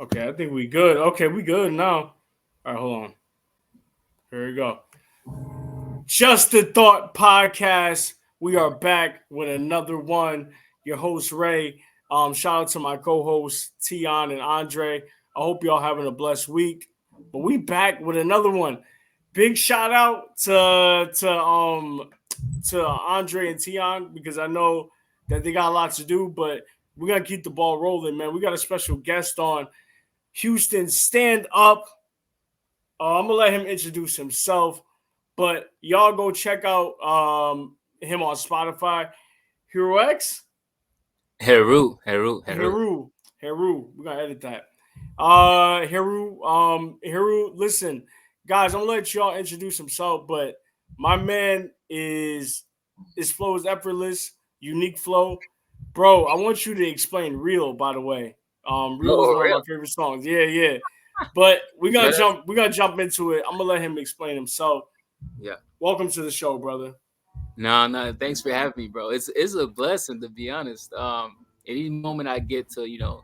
Okay, I think we good. Okay, we good now. All right, hold on. Here we go. Just the Thought Podcast. We are back with another one. Your host Ray. Shout out to my co-hosts Tion and Andre. I hope y'all having a blessed week. But we back with another one. Big shout out to Andre and Tion because I know that they got a lot to do, but we're gonna keep the ball rolling, man. We got a special guest on. Houston, stand up. I'm gonna let him introduce himself, but y'all go check out him on Spotify. Heroux, Heroux. Heroux. We're gonna edit that. Heroux. Listen, guys, I'm gonna let y'all introduce himself, but my man is his flow is effortless, unique flow, bro. I want you to explain "Real." By the way, "Real" is Oh, one of real? my favorite songs. Yeah, yeah. But we're gonna Yeah, jump. We're gonna jump into it. I'm gonna let him explain himself. yeah. Welcome to the show, brother. No, no. Thanks for having me, bro. It's a blessing to be honest. Any moment I get to,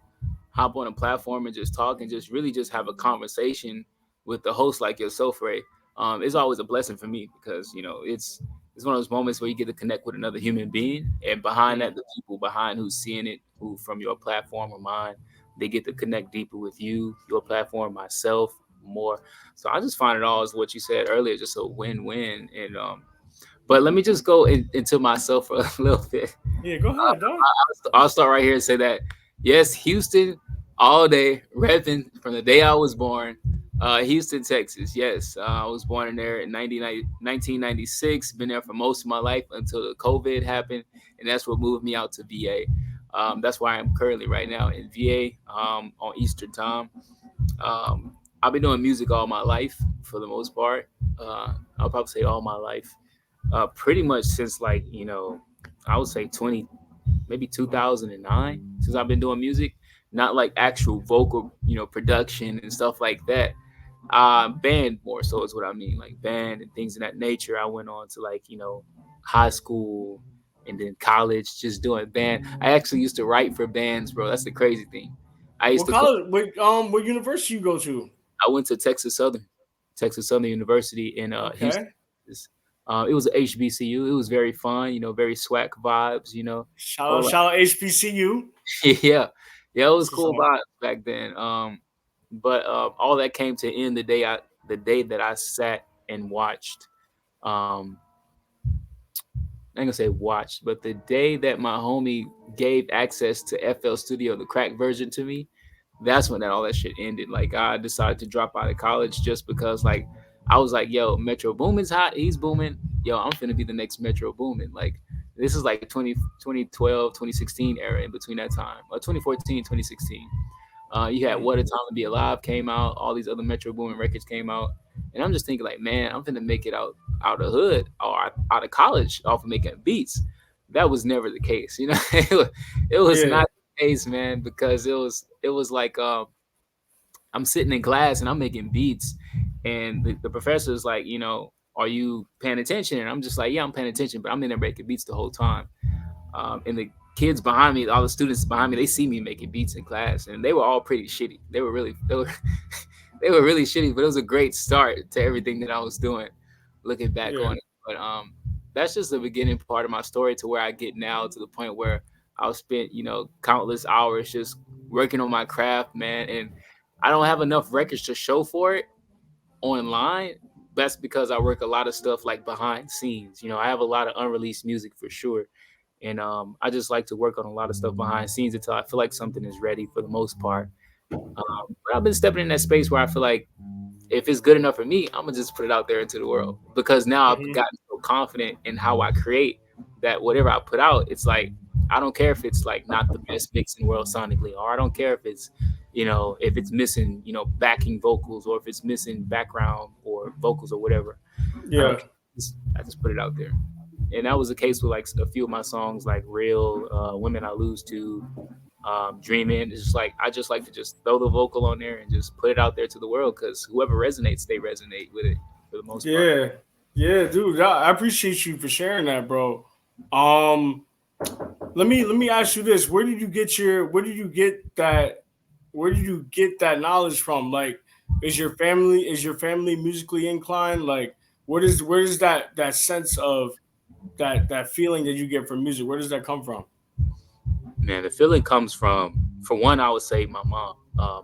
hop on a platform and just talk and just really just have a conversation with the host like yourself, Ray. It's always a blessing for me because it's one of those moments where you get to connect with another human being, and behind that, Mm. the people behind who's seeing it, who from your platform or mine, they get to connect deeper with you, your platform, myself, more. So I just find it all as what you said earlier, just a win-win. And but let me just go into myself for a little bit. Yeah, go ahead, dog. I'll start right here and say that yes, Houston all day, repping from the day I was born. Houston, Texas. Yes, I was born in there in 1996. Been there for most of my life until the COVID happened, and that's what moved me out to VA. That's where I am currently right now in VA on Eastern time. I've been doing music all my life for the most part. I'll probably say all my life, pretty much since like I would say 20, maybe 2009, since I've been doing music. Not like actual vocal, production and stuff like that. Band more so is what I mean, like band and things of that nature. I went on to like high school and then college, just doing band. I actually used to write for bands, bro. That's the crazy thing. I used What to come. college? What university you go to? I went to Texas Southern University in Houston. Okay. Texas. It was a HBCU. It was very fun, very swag vibes, whole Shout out HBCU. yeah, yeah, it was That's what's cool up. vibes back then. But all that came to end the day that I sat and watched. I ain't gonna say watched, but the day that my homie gave access to FL Studio, the crack version, to me, that's when all that shit ended. Like I decided to drop out of college just because like I was like, yo, Metro Boomin's hot, he's booming. Yo, I'm finna be the next Metro Boomin. Like this is like 2012, 2016 era in between that time. Or 2014, 2016. You had Mm. What a Time to Be Alive came out, all these other Metro Boomin records came out. And I'm just thinking like, man, I'm finna make it out of hood or out of college off of making beats. That was never the case, it was Yeah. not the case, man, because it was like I'm sitting in class and I'm making beats, and the professor is like, are you paying attention? And I'm just like, yeah, I'm paying attention, but I'm in there making beats the whole time. And the kids behind me, all the students behind me, they see me making beats in class, and they were all pretty shitty. They were they were really shitty, but it was a great start to everything that I was doing. Looking back Yeah. on it, but that's just the beginning part of my story to where I get now to the point where I've spent countless hours just working on my craft, man, and I don't have enough records to show for it online. That's because I work a lot of stuff like behind scenes. I have a lot of unreleased music for sure, and I just like to work on a lot of stuff behind scenes until I feel like something is ready for the most part. But I've been stepping in that space where I feel like if it's good enough for me, I'm gonna just put it out there into the world because now I've Hmm. gotten so confident in how I create that whatever I put out, it's like I don't care if it's like not the best mix in the world sonically, or I don't care if it's missing backing vocals, or if it's missing background or vocals or whatever. I don't Yeah. care. I just put it out there, and that was the case with like a few of my songs, like "Real," "Women I Lose To," "Dreaming." It's just like I just like to just throw the vocal on there and just put it out there to the world because whoever resonates, they resonate with it for the most part. Yeah. Yeah, dude. I appreciate you for sharing that, bro. Um, let me ask you this: Where did you get that? where did you get that knowledge from? Like, is your family musically inclined? Like, where does that sense of that feeling that you get from music? Where does that come from? Man, the feeling comes from, for one, I would say my mom.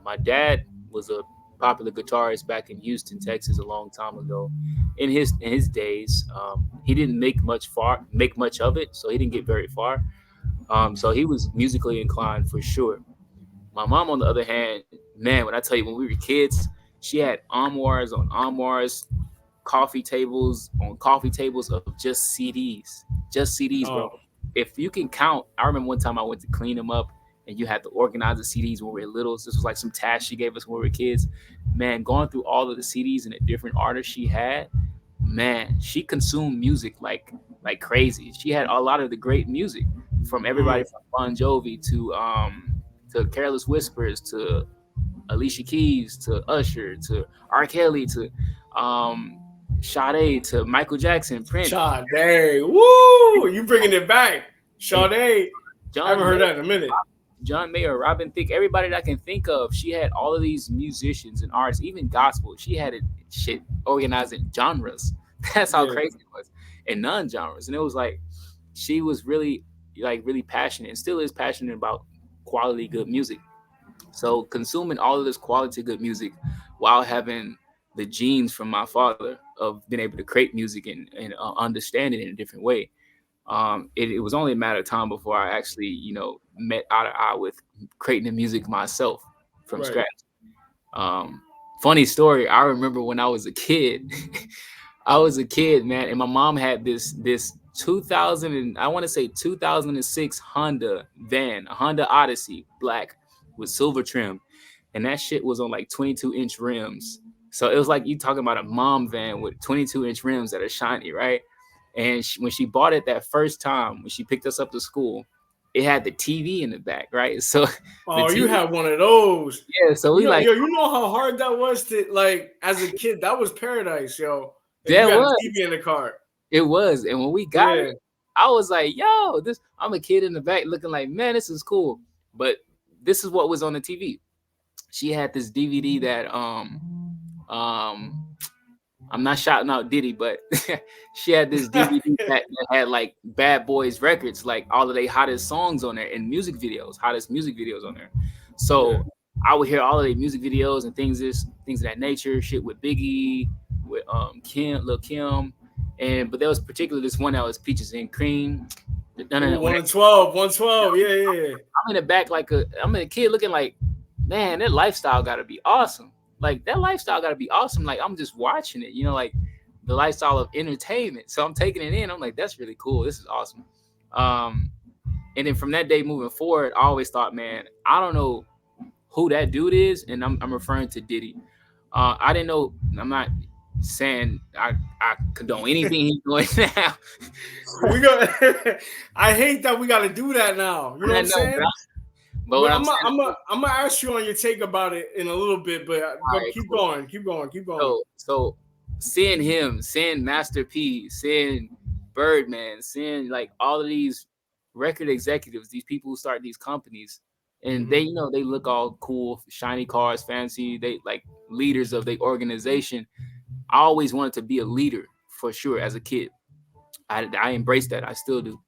My dad was a popular guitarist back in Houston, Texas, a long time ago. In his days, he didn't make much of it, so he didn't get very far. So he was musically inclined for sure. My mom, on the other hand, man, when I tell you, when we were kids, she had armoires on armoires, coffee tables of just CDs, bro. Oh, If you can count, I remember one time I went to clean them up, and you had to organize the CDs when we were little. This was like some task she gave us when we were kids. Man, going through all of the CDs and the different artists she had, man, she consumed music like crazy. She had a lot of the great music from everybody mm, from Bon Jovi to Careless Whispers to Alicia Keys to Usher to R. Kelly to um, Sade to Michael Jackson, Prince, Sade, woo! You bringing it back, and Sade. I haven't John heard Mayer, that in a minute. John Mayer, Robin Thicke, everybody that I can think of. She had all of these musicians and artists, even gospel. She had it shit organized in genres. That's how Yeah, crazy it was, in non-genres. And it was like she was really really passionate and still is passionate about quality good music. So consuming all of this quality good music while having the genes from my father of being able to create music and understand it in a different way. It was only a matter of time before I actually, met eye to eye with creating the music myself from right. scratch. Um, Funny story. I remember when I was a kid. I was a kid, man, and my mom had this 2000 and I want to say 2006 Honda van, a Honda Odyssey, black with silver trim, and that shit was on like 22-inch rims. So it was like you talking about a mom van with 22-inch rims that are shiny, right? And when she bought it that first time, when she picked us up to school, it had the TV in the back, right? So the Oh, you TV, had one of those. yeah. So we like, You know how hard that was to like as a kid. That was paradise, yo. If you that had a was TV in the car. it was, and when we got it, Yeah. I was like, yo, this. I'm a kid in the back looking like, man, this is cool. But this is what was on the TV. She had this DVD that um I'm not shouting out Diddy, but she had this DVD that had like Bad Boys records, like all of the hottest songs on there and hottest music videos on there. Yeah. So I would hear all of the music videos and things of that nature, shit with Biggie, with Lil Kim, but there was particularly this one that was Peaches and Cream. No, no, Ooh, no. When 112, 112. Yeah, yeah, yeah. I'm in the back like I'm a kid looking like, man, that lifestyle gotta be awesome. Like that lifestyle gotta be awesome. Like I'm just watching it, like the lifestyle of entertainment. So I'm taking it in. I'm like, that's really cool. This is awesome. Um, and then from that day moving forward, I always thought, man, I don't know who that dude is, and I'm referring to Diddy. I didn't know. I'm not saying I condone anything he's doing now. We got. I hate that we got to do that now. You know what I I'm know, saying? but what I'm saying, I'm gonna ask you on your take about it in a little bit, but all right, keep cool. going, keep going, keep going. So seeing him, seeing Master P, seeing Birdman, seeing like all of these record executives, these people who start these companies, and Mm-hmm. they look all cool, shiny cars, fancy, they like leaders of the organization. I always wanted to be a leader for sure as a kid. I embrace that. I still do.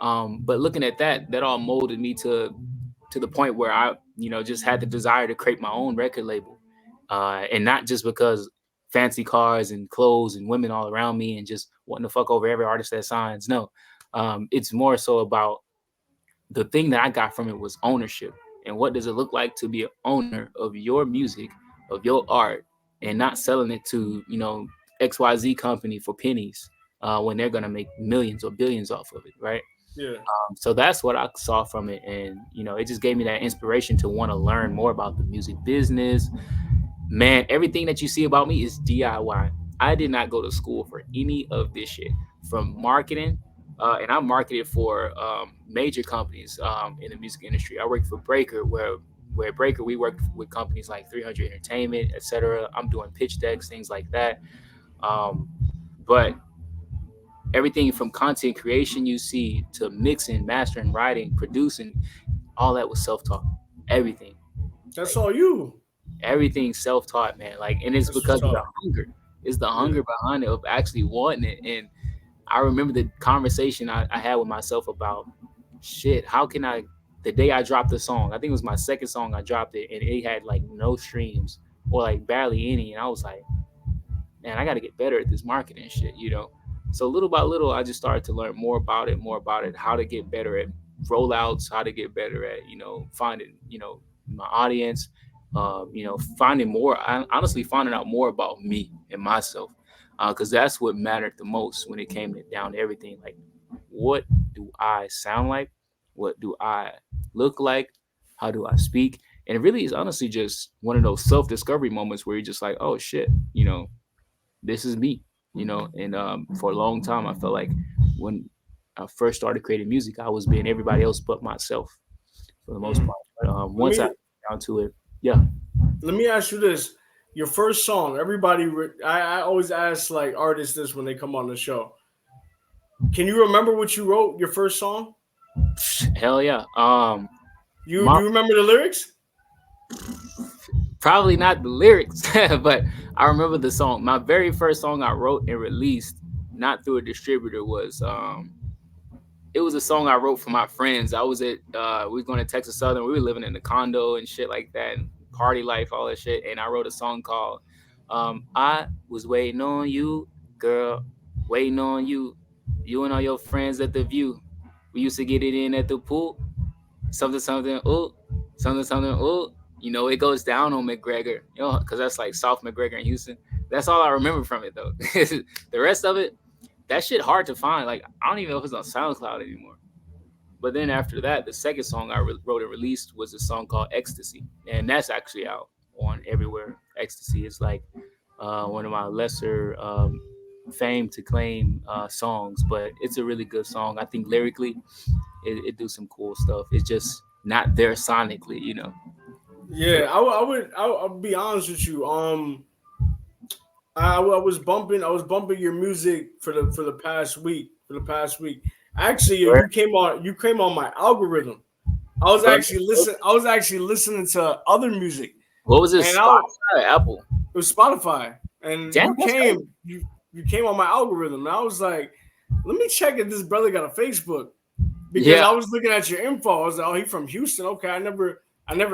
But looking at that all molded me to the point where I, just had the desire to create my own record label, and not just because fancy cars and clothes and women all around me and just wanting to fuck over every artist that signs. No, it's more so about the thing that I got from it was ownership. And what does it look like to be an owner of your music, of your art, and not selling it to, XYZ company for pennies when they're going to make millions or billions off of it, right? Yeah, So that's what I saw from it. And, it just gave me that inspiration to want to learn more about the music business. Man, everything that you see about me is DIY. I did not go to school for any of this shit from marketing. And I marketed for major companies in the music industry. I worked for Breaker, where Breaker, we worked with companies like 300 Entertainment, etc. I'm doing pitch decks, things like that. Um, but everything from content creation you see to mixing, mastering, writing, producing, all that was self-taught. Everything. That's all you. Everything self-taught, man. Like, and it's That's what's because of the up. hunger. It's the Yeah. hunger behind it of actually wanting it. And I remember the conversation I had with myself about shit. How can I? The day I dropped the song, I think it was my second song. I dropped it, and it had like no streams or like barely any. And I was like, man, I got to get better at this marketing shit. So little by little, I just started to learn more about it, how to get better at rollouts, how to get better at, finding, my audience, finding more, honestly, finding out more about me and myself. Because that's what mattered the most when it came down to everything. Like, what do I sound like? What do I look like? How do I speak? And it really is honestly just one of those self discovery moments where you're just like, oh shit, this is me. And for a long time I felt like when I first started creating music I was being everybody else but myself for the most Mm. part. But Let once I me got down to it, yeah. let me ask you this: your first song. Everybody, I always ask like artists this when they come on the show. Can you remember what you wrote your first song? Hell yeah. You My do you remember the lyrics? Probably not the lyrics, but I remember the song. My very first song I wrote and released, not through a distributor, was it was a song I wrote for my friends. I was at we were going to Texas Southern. We were living in the condo and shit like that, and party life, all that shit. And I wrote a song called "I Was Waiting on You, Girl, Waiting on You, You and all your friends at the View. We used to get it in at the pool. Something something oh, something something oh." It goes down on McGregor. Because that's like South McGregor in Houston. That's all I remember from it though. The rest of it, that shit hard to find. Like I don't even know if it's on SoundCloud anymore. But then after that, the second song I wrote and released was a song called Ecstasy, and that's actually out on everywhere. Ecstasy is like one of my lesser fame to claim songs, but it's a really good song. I think lyrically, it do some cool stuff. It's just not there sonically. Yeah, I'll be honest with you. I was bumping your music for the past week. For the past week, actually, you came on my algorithm. Bro, I was actually listening to other music, what was and this? Spotify, Apple? it was Spotify, and Damn, that's crazy. you came on my algorithm, and I was like, let me check if this brother got a Facebook because Yeah, I was looking at your info. I was like, oh, he from Houston. Okay, I never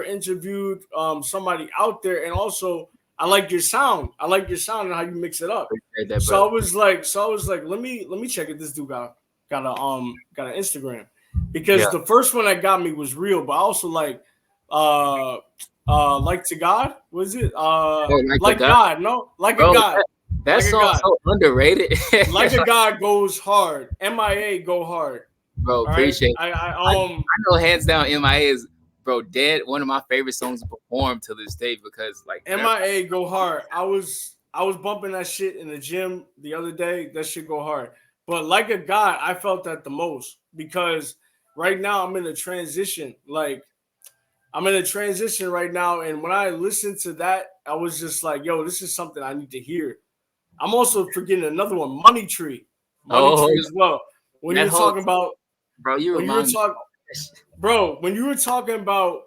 interviewed somebody out there, and also I like your sound. I like your sound and how you mix it up. appreciate that, brother. So I was like, let me check if this dude got an Instagram because Yeah. the first one that got me was real, but I also uh like to God was it Oh, like a like god, God no like a bro. God That like a song's God so underrated. like a God goes hard. MIA go hard. Bro, All right. appreciate it. I know hands down MIA is, bro, dead one of my favorite songs to perform to this day because like that. MIA go hard. I was bumping that shit in the gym the other day. That shit go hard. But like a God, I felt that the most because right now I'm in a transition. Like I'm in a transition right now, and when I listened to that, I was just like, "Yo, this is something I need to hear." I'm also forgetting another one, Money Oh, Tree as well. When you that were whole talking about bro, you when you were remind me. talking bro, when you were talking about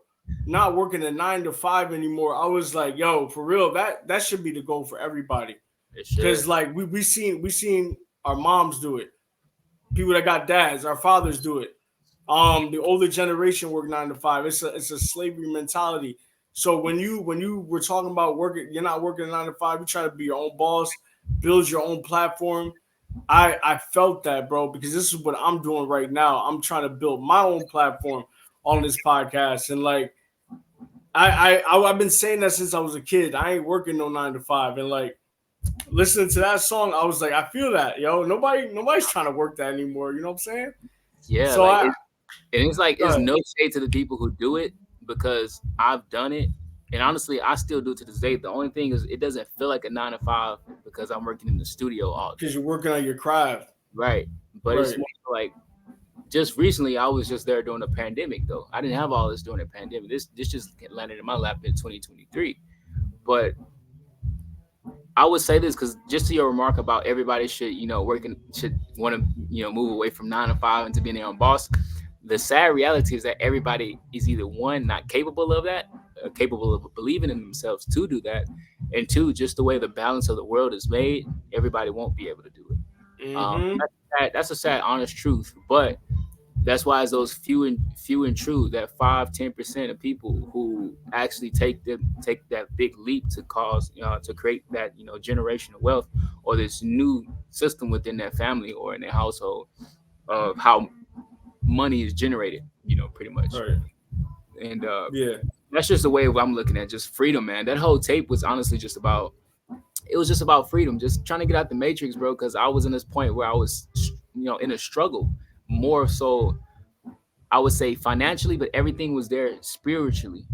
not working a 9 to 5 anymore, I was like, yo, for real, that should be the goal for everybody. It should. Because like we seen our moms do it, people that got dads, our fathers do it. The older generation work 9 to 5. It's a slavery mentality. So when you were talking about working, you're not working 9 to 5. You try to be your own boss, build your own platform. I felt that, bro, because this is what I'm doing right now. I'm trying to build my own platform on this podcast, and like I've been saying that since I was a kid. I ain't working no 9 to 5, and like listening to that song, I was like, I feel that, yo. Nobody's trying to work that anymore. You know what I'm saying? Yeah, So like I and it's like go it's ahead. no shade to the people who do it because I've done it, and honestly, I still do it to this day. The only thing is, it doesn't feel like a 9 to 5 because I'm working in the studio all Because day, you're working on your craft, right? But it's right? more like just recently, I was just there during the pandemic, though. I didn't have all this during the pandemic. This just landed in my lap in 2023. But I would say this because just to your remark about everybody should, should want to, move away from 9 to 5 and to being their own boss. The sad reality is that everybody is either one, not capable of that, capable of believing in themselves to do that. And two, just the way the balance of the world is made, everybody won't be able to do it. Mm-hmm. That's a sad, honest truth. But that's why it's those few and true, that 5-10% of people who actually take that big leap to cause to create that generational wealth, or this new system within their family or in their household of how money is generated, pretty much. Right. And Yeah. that's just the way I'm looking at just freedom, man. That whole tape was honestly just about, it was just about freedom, just trying to get out the matrix, bro. Because I was in this point where I was, in a struggle, more so I would say financially, but everything was there spiritually,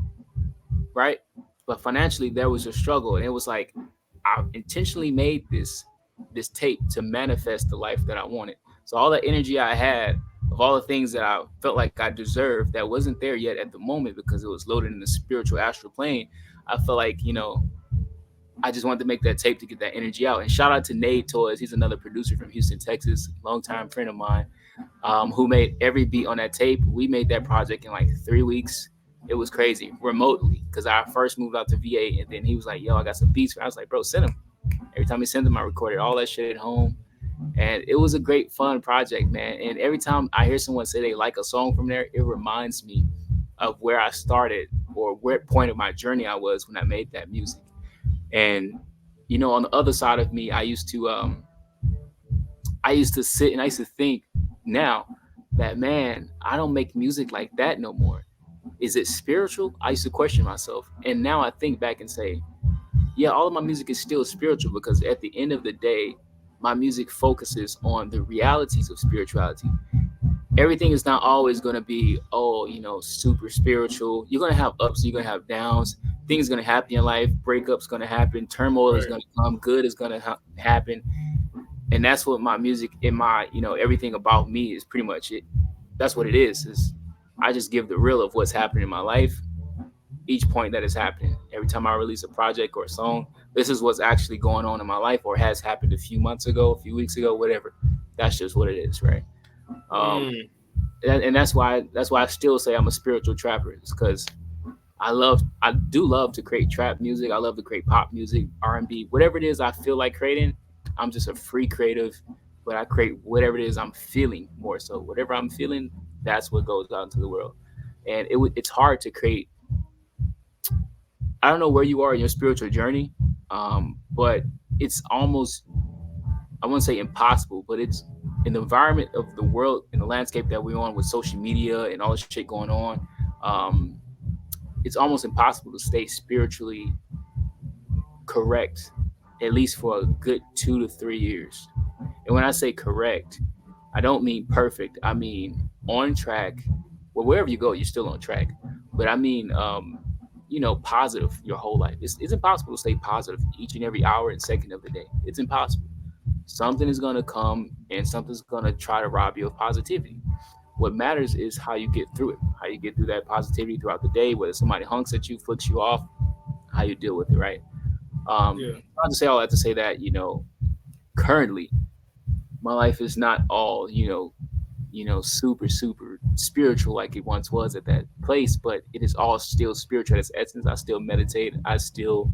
right? But financially, there was a struggle, and it was like I intentionally made this tape to manifest the life that I wanted. So all the energy I had of all the things that I felt like I deserved that wasn't there yet at the moment because it was loaded in the spiritual astral plane. I felt like I just wanted to make that tape to get that energy out. And shout out to Nate Toys. He's another producer from Houston, Texas, longtime friend of mine, who made every beat on that tape. We made that project in like 3 weeks. It was crazy, remotely, because I first moved out to VA, and then he was like, "Yo, I got some beats." I was like, "Bro, send them." Every time he sent them, I recorded all that shit at home, and it was a great, fun project, man. And every time I hear someone say they like a song from there, it reminds me of where I started or what point of my journey I was when I made that music. And on the other side of me, I used to sit and I used to think, now that, man, I don't make music like that no more. Is it spiritual? I used to question myself. And now I think back and say, yeah, all of my music is still spiritual, because at the end of the day, my music focuses on the realities of spirituality. Everything is not always going to be, super spiritual. You're going to have ups, you're going to have downs. Things going to happen in life. Breakups going to happen. Turmoil is Right. going to come. Good is going to happen. And that's what my music and my everything about me is pretty much it. That's what it is I just give the real of what's happening in my life, each point that is happening. Every time I release a project or a song, this is what's actually going on in my life, or has happened a few months ago, a few weeks ago, whatever. That's just what it is, right? um Mm. and that's why I still say I'm a spiritual trapper. It's because I do love to create trap music. I love to create pop music, R&B, whatever it is I feel like creating. I'm just a free creative, but I create whatever it is I'm feeling more so. Whatever I'm feeling, that's what goes out into the world. And it's hard to create. I don't know where you are in your spiritual journey, but it's almost, I wouldn't say impossible, but it's in the environment of the world, in the landscape that we're on with social media and all this shit going on. Um, it's almost impossible to stay spiritually correct, at least for a good 2 to 3 years. And when I say correct, I don't mean perfect. I mean on track. Well, wherever you go, you're still on track. But I mean, positive your whole life. It's impossible to stay positive each and every hour and second of the day. It's impossible. Something is going to come and something's going to try to rob you of positivity. What matters is how you get through it, how you get through that positivity throughout the day, whether somebody hunks at you, flicks you off, how you deal with it, right? Yeah. I'll just say all that to say that, currently my life is not all, super, super spiritual like it once was at that place, but it is all still spiritual at its essence. I still meditate. I still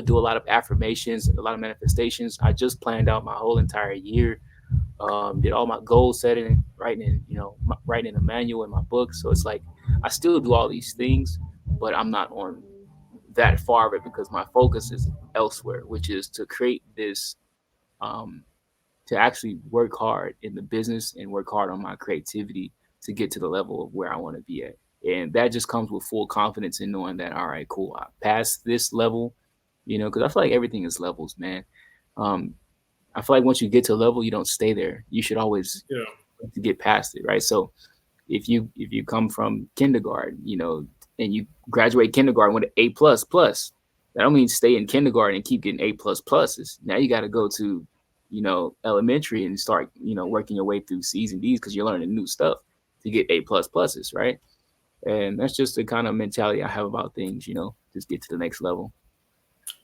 do a lot of affirmations, a lot of manifestations. I just planned out my whole entire year. Did all my goal setting, writing a manual in my book. So it's like I still do all these things, but I'm not on that far of it because my focus is elsewhere, which is to create this, um, to actually work hard in the business and work hard on my creativity to get to the level of where I want to be at. And that just comes with full confidence in knowing that, all right, cool, I passed this level, because I feel like everything is levels, man. Um, I feel like once you get to a level, you don't stay there. You should always Yeah. to get past it, right? So if you come from kindergarten, and you graduate kindergarten with an A++, that don't mean stay in kindergarten and keep getting A++s. Now you got to go to, elementary and start, working your way through C's and D's because you're learning new stuff to get A++s, right? And that's just the kind of mentality I have about things, just get to the next level.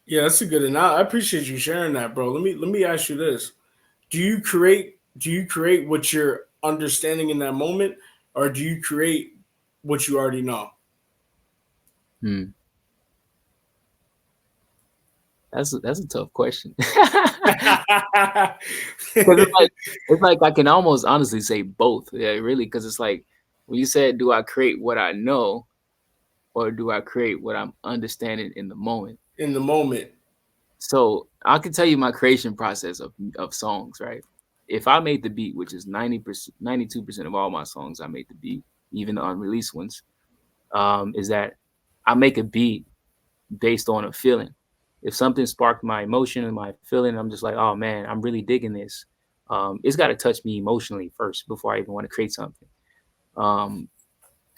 Yeah, that's a good. And I appreciate you sharing that, bro. Let me ask you this: Do you create what you're understanding in that moment, or do you create what you already know? Hmm. That's a tough question. Because it's like I can almost honestly say both. Yeah, really. Because it's like when you said, "Do I create what I know, or do I create what I'm understanding in the moment?" In the moment. So I can tell you my creation process of songs. Right. If I made the beat, which is 90%, 92% of all my songs, I made the beat, even the unreleased ones. Is that I make a beat based on a feeling. If something sparked my emotion and my feeling, I'm just like, oh man, I'm really digging this. It's got to touch me emotionally first before I even want to create something. Um,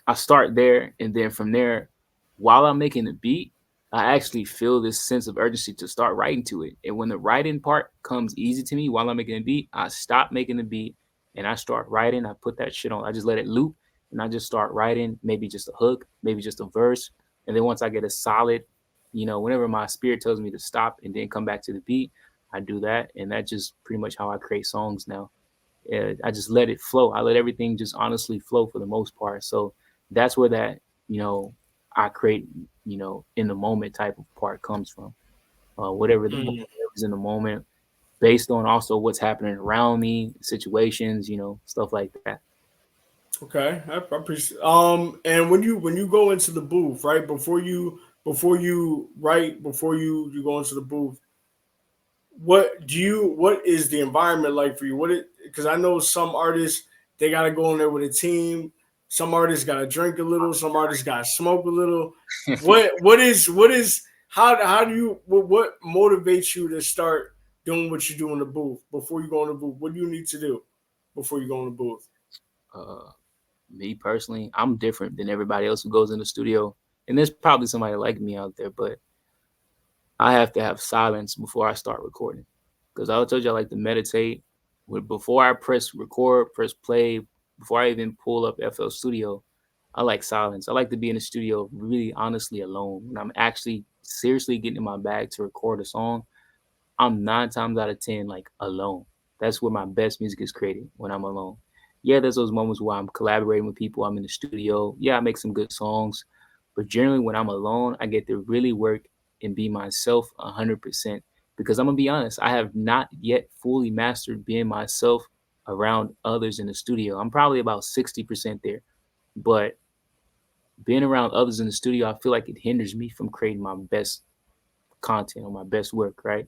I start there, and then from there, while I'm making the beat, I actually feel this sense of urgency to start writing to it. And when the writing part comes easy to me while I'm making a beat, I stop making the beat and I start writing. I put that shit on. I just let it loop and I just start writing, maybe just a hook, maybe just a verse. And then once I get a solid, whenever my spirit tells me to stop and then come back to the beat, I do that. And that's just pretty much how I create songs now. I just let it flow. I let everything just honestly flow for the most part. So that's where that, you know, I create, in the moment type of part comes from. Mm. Whatever's in the moment, based on also what's happening around me, situations, stuff like that. Okay, I appreciate. And when you go into the booth, right before you write, before you go into the booth, what is the environment like for you? Because I know some artists, they gotta go in there with a team. Some artists gotta drink a little. Some artists gotta smoke a little. What is how do you what motivates you to start doing what you do in the booth before you go in the booth? What do you need to do before you go in the booth? uh, Me personally, I'm different than everybody else who goes in the studio, and there's probably somebody like me out there, but I have to have silence before I start recording. Because I told you I like to meditate. Before I press record, press play, before I even pull up FL Studio, I like silence. I like to be in the studio really honestly alone. When I'm actually seriously getting in my bag to record a song, I'm 9 times out of 10 like alone. That's where my best music is created, when I'm alone. Yeah, there's those moments where I'm collaborating with people. I'm in the studio. Yeah, I make some good songs, but generally when I'm alone, I get to really work and be myself 100%. Because I'm gonna be honest, I have not yet fully mastered being myself around others in the studio. I'm probably about 60% there, but being around others in the studio, I feel like it hinders me from creating my best content or my best work, right?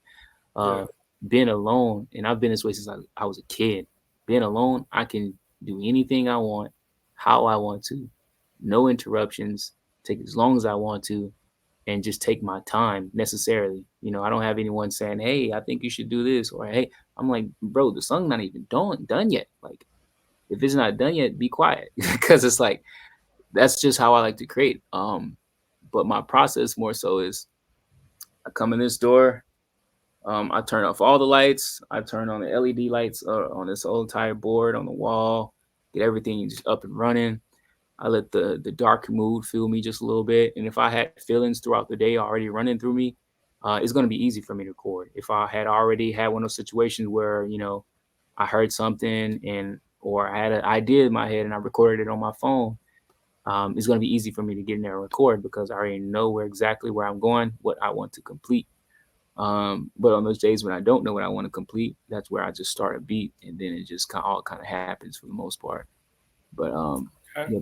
Yeah. uh, Being alone, and I've been this way since I was a kid. Being alone, I can do anything I want, how I want to, no interruptions, take as long as I want to, and just take my time necessarily. I don't have anyone saying, "Hey, I think you should do this," or "Hey," I'm like, "Bro, the song's not even done yet." Like, if it's not done yet, be quiet, because it's like that's just how I like to create. But my process more so is I come in this door, I turn off all the lights. I turn on the LED lights on this whole entire board on the wall. Get everything just up and running. I let the dark mood fuel me just a little bit. And if I had feelings throughout the day already running through me, it's going to be easy for me to record. If I had already had one of those situations where I heard something or I had an idea in my head and I recorded it on my phone, it's going to be easy for me to get in there and record because I already know where I'm going, what I want to complete. But on those days when I don't know what I want to complete, that's where I just start a beat, and then it just all kind of happens for the most part. But Okay. yeah,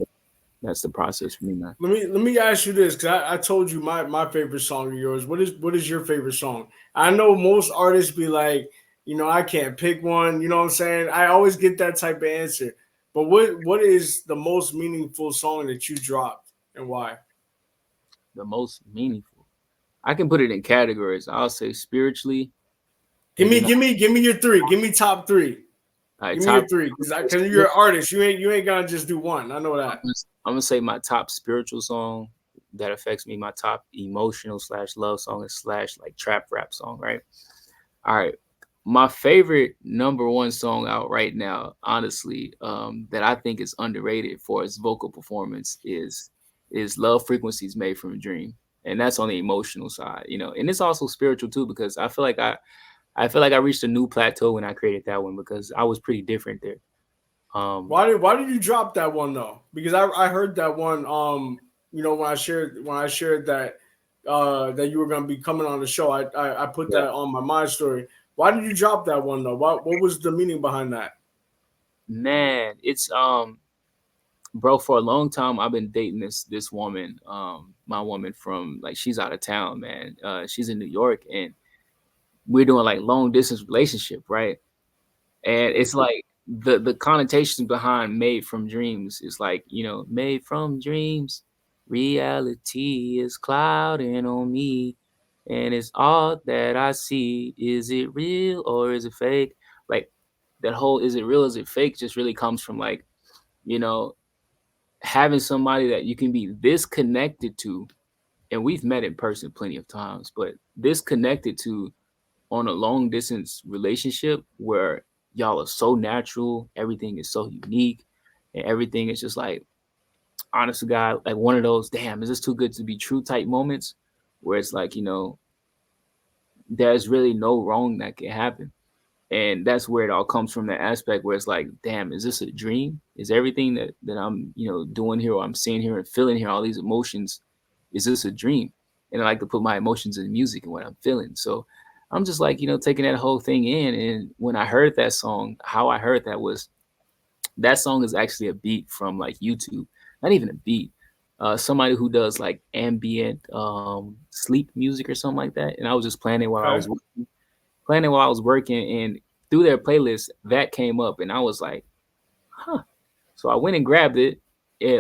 that's the process for me, man. Let me ask you this, because I told you my favorite song of yours. What is your favorite song? I know most artists be like, I can't pick one. You know what I'm saying? I always get that type of answer. But what is the most meaningful song that you dropped and why? The most meaningful. I can put it in categories. I'll say spiritually, Give and me then give me give me your three. Give me top three. Give me top. your three, because you're an artist. You ain't gonna just do one. I know that. I'm gonna say my top spiritual song that affects me. My top emotional slash love song is slash like trap rap song, right? All right. My favorite number one song out right now, honestly, that I think is underrated for its vocal performance is Love Frequencies Made from a Dream. And that's on the emotional side. And it's also spiritual too, because I feel like I reached a new plateau when I created that one because I was pretty different there. Um Why did you drop that one though? Because I heard that one when I shared that that you were gonna be coming on the show, I put Yeah. that on my story. Why did you drop that one though? What was the meaning behind that? Man, it's bro, for a long time I've been dating this woman, my woman from like she's out of town, man. She's in New York and we're doing like long distance relationship, right? And it's like the connotations behind made from dreams is like, made from dreams, reality is clouding on me, and it's all that I see. Is it real or is it fake? Like that whole is it real, is it fake just really comes from like, you know, having somebody that you can be this connected to, and we've met in person plenty of times, but this connected to on a long distance relationship where y'all are so natural, everything is so unique, and everything is just like, honest to God, like one of those, damn, is this too good to be true type moments where it's like, there's really no wrong that can happen. And that's where it all comes from, that aspect where it's like, damn, is this a dream? Is everything that I'm, doing here or I'm seeing here and feeling here, all these emotions, is this a dream? And I like to put my emotions in music and what I'm feeling. So I'm just like, taking that whole thing in. And when I heard that song, how I heard that was that song is actually a beat from like YouTube, not even a beat. Somebody who does like ambient sleep music or something like that. And I was just playing it while I Okay. was working, and through their playlist that came up, and I was like, huh. So I went and grabbed it,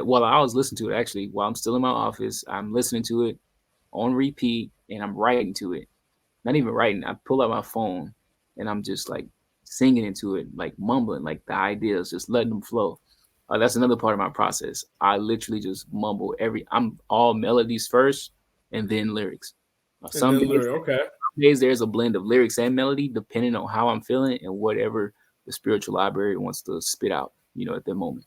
while I was listening to it. Actually, while I'm still in my office, I'm listening to it on repeat, and I'm writing to it. Not even writing. I pull out my phone, and I'm just like singing into it, like mumbling, like the ideas, just letting them flow. That's another part of my process. I literally just mumble I'm all melodies first, and then lyrics. And Some then days lyric. Okay. there's a blend of lyrics and melody depending on how I'm feeling and whatever the spiritual library wants to spit out, at that moment.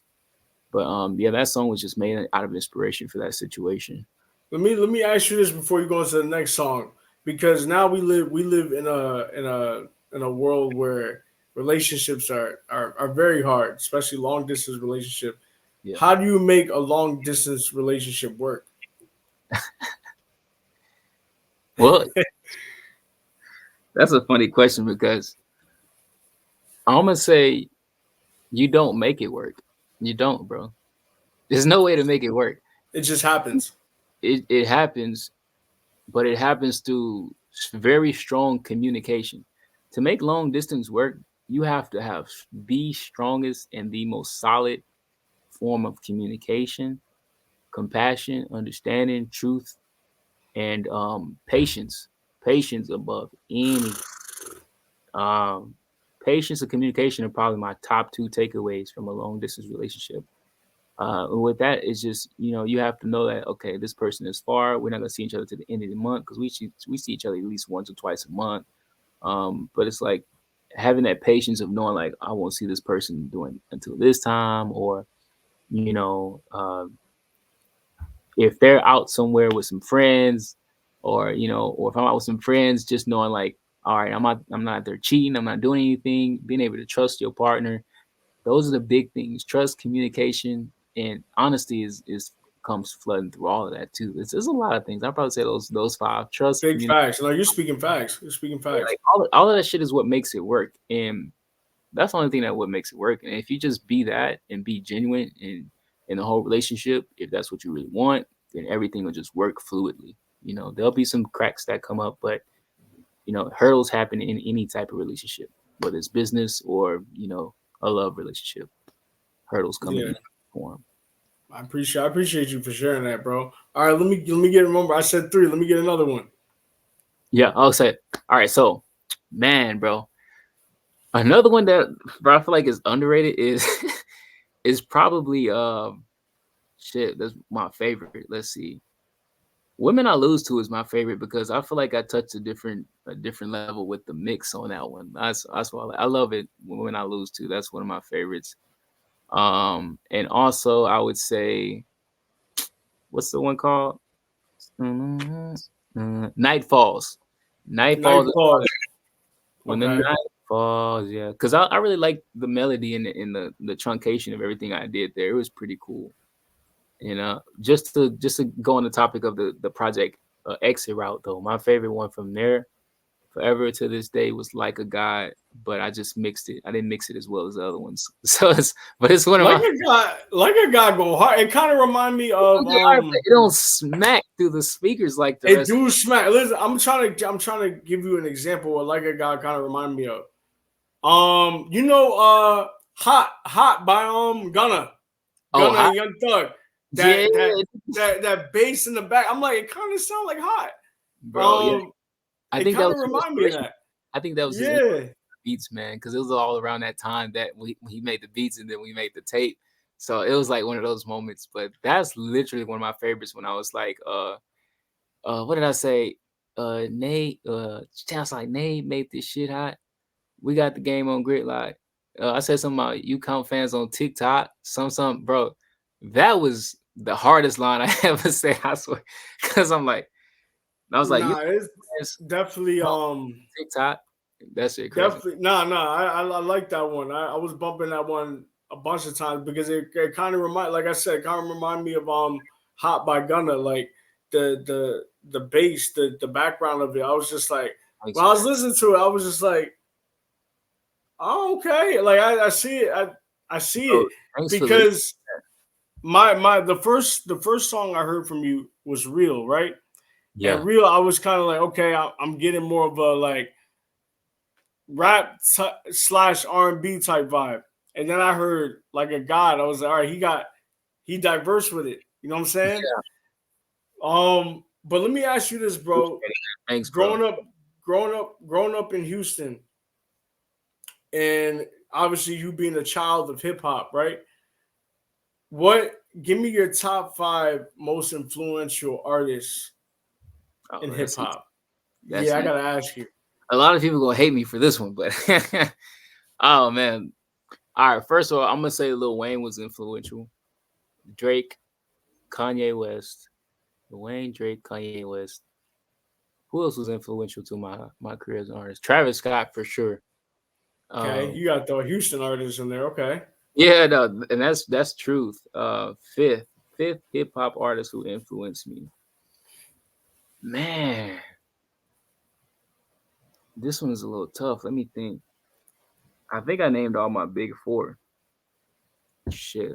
But yeah, that song was just made out of inspiration for that situation. Let me ask you this before you go into the next song, because now we live in a world where relationships are very hard, especially long distance relationship. Yeah. How do you make a long distance relationship work? Well, that's a funny question because I'm gonna say you don't make it work. You don't, bro. There's no way to make it work. It just happens. It happens, but it happens through very strong communication. To make long distance work, you have to have the strongest and the most solid form of communication, compassion, understanding, truth, and patience. Patience above any. Um, Patience and communication are probably my top two takeaways from a long distance relationship. And with that, it's just you have to know that okay, this person is far. We're not gonna see each other to the end of the month because we see each other at least once or twice a month. But it's like having that patience of knowing like I won't see this person doing until this time, or you know, if they're out somewhere with some friends, or or if I'm out with some friends, just knowing like, all right, I'm not there cheating, I'm not doing anything. Being able to trust your partner, those are the big things. Trust, communication, and honesty is comes flooding through all of that too. There's a lot of things. I'd probably say those five: trust, Big communication. facts. No, you're speaking facts. You're speaking facts. Like all of that shit is what makes it work, and that's the only thing that what makes it work. And if you just be that and be genuine in the whole relationship, if that's what you really want, then everything will just work fluidly. There'll be some cracks that come up, but hurdles happen in any type of relationship, whether it's business or a love relationship. Hurdles come in Yeah. any form. I appreciate you for sharing that, bro. All right, let me get remember. I said three. Let me get another one. Yeah, I'll say. All right, so man, bro, another one that bro, I feel like is underrated is is probably shit. That's my favorite. Let's see. Women I Lose To is my favorite because I feel like I touched a different level with the mix on that one. That's why I love it. Women I Lose To. That's one of my favorites. And also I would say, what's the one called? Night Falls. Night Night Falls. pause. When the Okay. night falls, yeah. Because I really like the melody and the truncation of everything I did there. It was pretty cool. Just to go on the topic of the project exit route though, my favorite one from there forever to this day was Like a God, but I just mixed it. I didn't mix it as well as the other ones. So it's one of my Like a guy go hard. It kind of remind me of it don't smack through the speakers like the it rest. do smack. Listen, I'm trying to give you an example what like a guy kind of remind me of. Hot by Gunna. Oh, Gunna hot. and Young Thug. Yeah, That bass in the back. I'm like, it kind of sound like hot. bro. Yeah, I It think that kind of was his remind me of inspiration. that. I think that was his Yeah. beats, man, because it was all around that time that when he made the beats and then we made the tape. So it was like one of those moments. But that's literally one of my favorites when I was like, what did I say? Nate, sounds like Nate made this shit hot. We got the game on Gridlock. I said something about you count fans on TikTok. Some, bro. That was the hardest line I ever said. I swear, because I'm like, I was like, you Nah, it's fans definitely on TikTok. That shit crazy. definitely I like that one. I was bumping that one a bunch of times because it kind of remind like I said, it kind of remind me of Hot by Gunna, like the bass, the background of it. I was just like Thanks when I for was that. listening to it, I was just like, oh, okay. Like I see it. I see Bro, it thanks for listening. because my the first song I heard from you was Real, right? And Yeah. Real, I was kind of like, okay, I'm getting more of a like rap slash R&B type vibe. And then I heard like a God. I was like, all right, he diverse with it. You know what I'm saying? Yeah. But let me ask you this, bro. Thanks, bro. Growing up, growing up in Houston, and obviously you being a child of hip hop, right? What give me your top five most influential artists Oh, in hip that's easy. hop? That's Yeah, I easy. gotta ask you. A lot of people gonna hate me for this one, but oh man. All right, first of all, I'm gonna say Lil Wayne was influential. Drake, Kanye West, Lil Wayne, Drake, Kanye West. Who else was influential to my career as an artist? Travis Scott for sure. Okay, Um, you got the Houston artists in there. Okay. yeah, no, and that's truth. Fifth hip hop artist who influenced me. Man, this one is a little tough. Let me think. I think I named all my big four. Shit,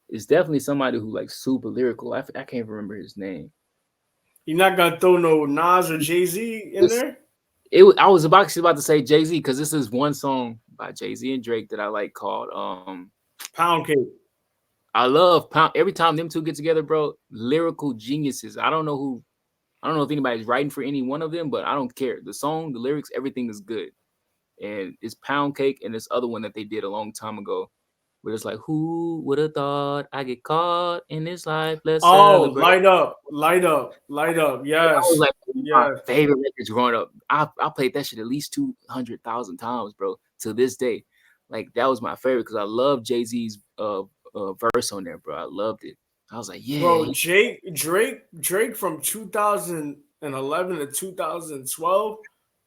it's definitely somebody who like super lyrical. I can't remember his name. You're not gonna throw no Nas or Jay-Z in This there? I was about to say Jay-Z because this is one song by Jay-Z and Drake that I like called Pound cake. I love Pound. Every time them two get together, bro, lyrical geniuses. I don't know if anybody's writing for any one of them, but I don't care. The song, the lyrics, everything is good. And it's Pound Cake and this other one that they did a long time ago, where it's like, who would have thought I get caught in this life? Let's Oh, celebrate. light up, light up, light up. That was Yes, like one of my yes, favorite records growing up. I played that shit at least 200,000 times, bro, to this day. Like that was my favorite because I love Jay Z's verse on there, bro. I loved it. I was like, yeah, bro. Drake from 2011 to 2012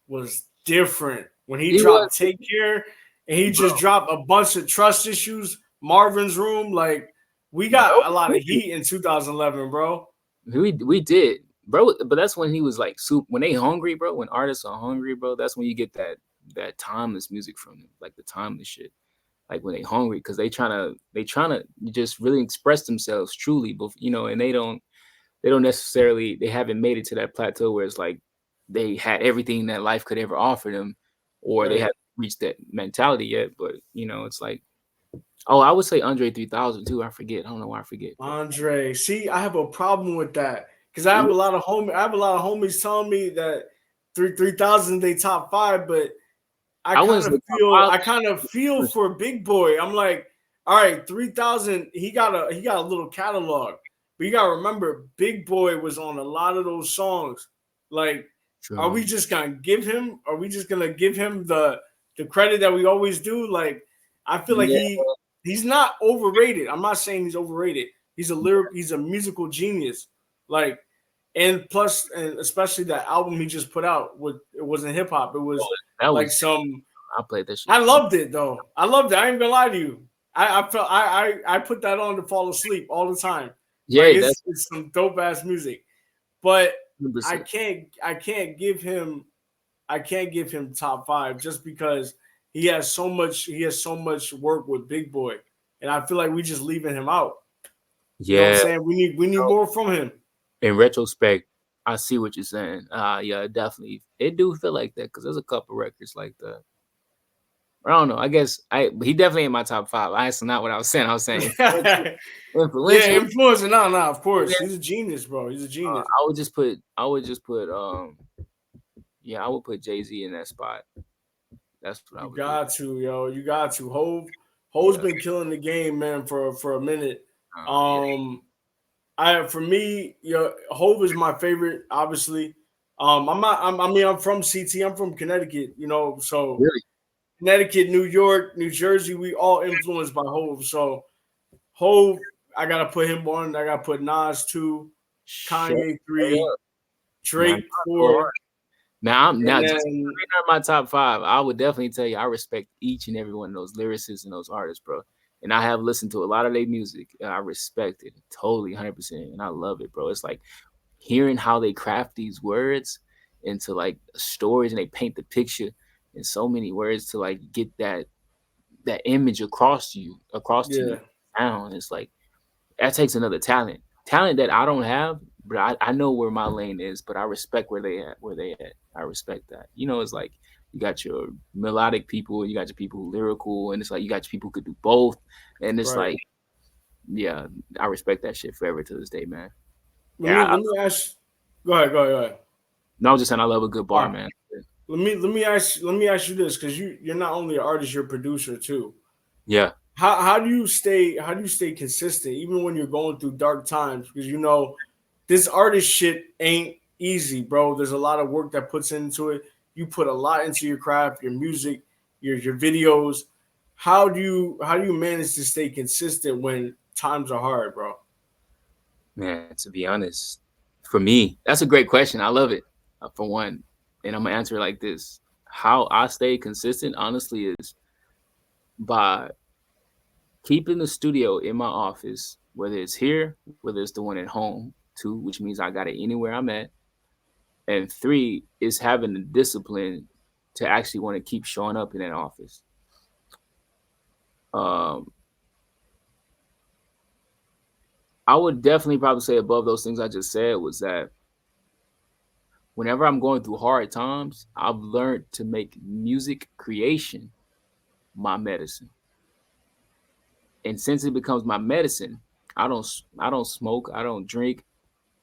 was different when he he was, dropped Take Care and he just dropped a bunch of Trust Issues, Marvin's Room. Like we got a lot of heat in 2011, bro. we did, bro. But that's when he was like soup. When they hungry, bro. When artists are hungry, bro. That's when you get that timeless music from them, like the timeless shit. Like when they hungry, because they trying to just really express themselves truly, but and they don't necessarily they haven't made it to that plateau where it's like they had everything that life could ever offer them, or they Right. haven't reached that mentality yet. But it's like, oh, I would say Andre 3000 too. I forget. I don't know why I forget, but Andre, see, I have a problem with that because I have yeah, a lot of homies telling me that three thousand they top five, but I wouldn't say top five. I kind of feel for Big Boy. I'm like, all right, 3,000. He got a little catalog, but you gotta remember, Big Boy was on a lot of those songs. Like, are we True. just gonna give him? Are we just gonna give him the credit that we always do? Like, I feel like Yeah, he's not overrated. I'm not saying he's overrated. He's a musical genius. Like, and plus, and especially that album he just put out with it wasn't hip hop. It was that like was some I played that shit I too. loved it though. I loved it. I ain't gonna lie to you. I felt I put that on to fall asleep all the time. Like Yeah, that's it's some dope ass music, but 100%. I can't give him top five just because he has so much work with Big Boy, and I feel like we just leaving him out. You know what I'm Yeah, saying? We need more from him. in retrospect, I see what you're saying. Yeah, definitely. It do feel like that because there's a couple records like that. I don't know. I guess he definitely in my top five. That's not what I was saying. I was saying influential. Yeah, Influential. influencer. No, no, of And course. then, He's a genius, bro. He's a genius. I would just put yeah, I would put Jay-Z in that spot. That's what I You would do. got to, yo. You got to. Hove's Yeah. been killing the game, man, for a minute. Yeah. Um, I for me, yo, Hove is my favorite, obviously. I'm not. I mean, I'm from CT. I'm from Connecticut. You know, so Really? Connecticut, New York, New Jersey, we all influenced by Hove. So Hove, I gotta put him on. I gotta put Nas two, Shut Kanye straight three, up. Now, Drake four, now and just then in my top five, I would definitely tell you I respect each and every one of those lyricists and those artists, bro. And I have listened to a lot of their music. And I respect it totally, 100%, and I love it, bro. It's like hearing how they craft these words into like stories, and they paint the picture in so many words to like get that image across to you. yeah, Down. It's like that takes another talent that I don't have, but I know where my lane is, but I respect where they at. I respect that. It's like you got your melodic people, you got your people who lyrical, and it's like you got your people who could do both, and it's right. like, yeah, I respect that shit forever to this day, man. Let Yeah, me let me ask. Go ahead, go ahead, go ahead. no, I'm just saying I love a good All bar, right. man. Let me ask you this because you're not only an artist, you're a producer too. Yeah, How do you stay consistent even when you're going through dark times? Because you know this artist shit ain't easy, bro. There's a lot of work that puts into it. You put a lot into your craft, your music, your videos. How do you manage to stay consistent when times are hard, bro? man. To be honest, for me, that's a great question. I love it, for one, and I'm gonna answer it like this: How I stay consistent, honestly, is by keeping the studio in my office, whether it's here, whether it's the one at home, two, which means I got it anywhere I'm at, and three is having the discipline to actually want to keep showing up in that office. Um, I would definitely probably say above those things I just said was that whenever I'm going through hard times, I've learned to make music creation my medicine. And since it becomes my medicine, I don't smoke, I don't drink.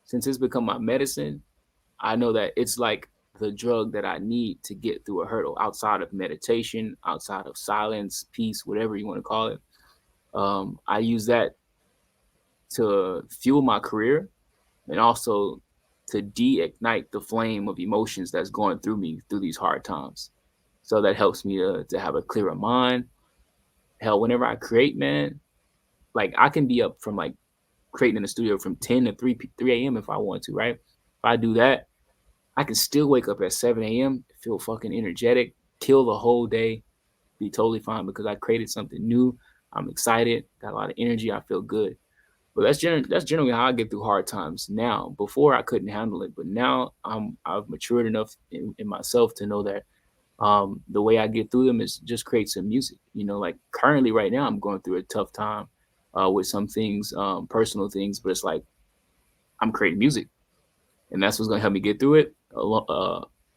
Since it's become my medicine, I know that it's like the drug that I need to get through a hurdle outside of meditation, outside of silence, peace, whatever you want to call it. I use that to fuel my career and also to de-ignite the flame of emotions that's going through me through these hard times. So that helps me to have a clearer mind. Hell, whenever I create, man, like I can be up from like creating in the studio from 10 to 3 a.m. if I want to, right? If I do that, I can still wake up at 7 a.m., feel fucking energetic, kill the whole day, be totally fine because I created something new. I'm excited, got a lot of energy, I feel good. But that's generally how I get through hard times now. Before I couldn't handle it, but now I've matured enough in myself to know that the way I get through them is just create some music. Like currently right now I'm going through a tough time with some things, personal things, but it's like I'm creating music, and that's what's gonna help me get through it.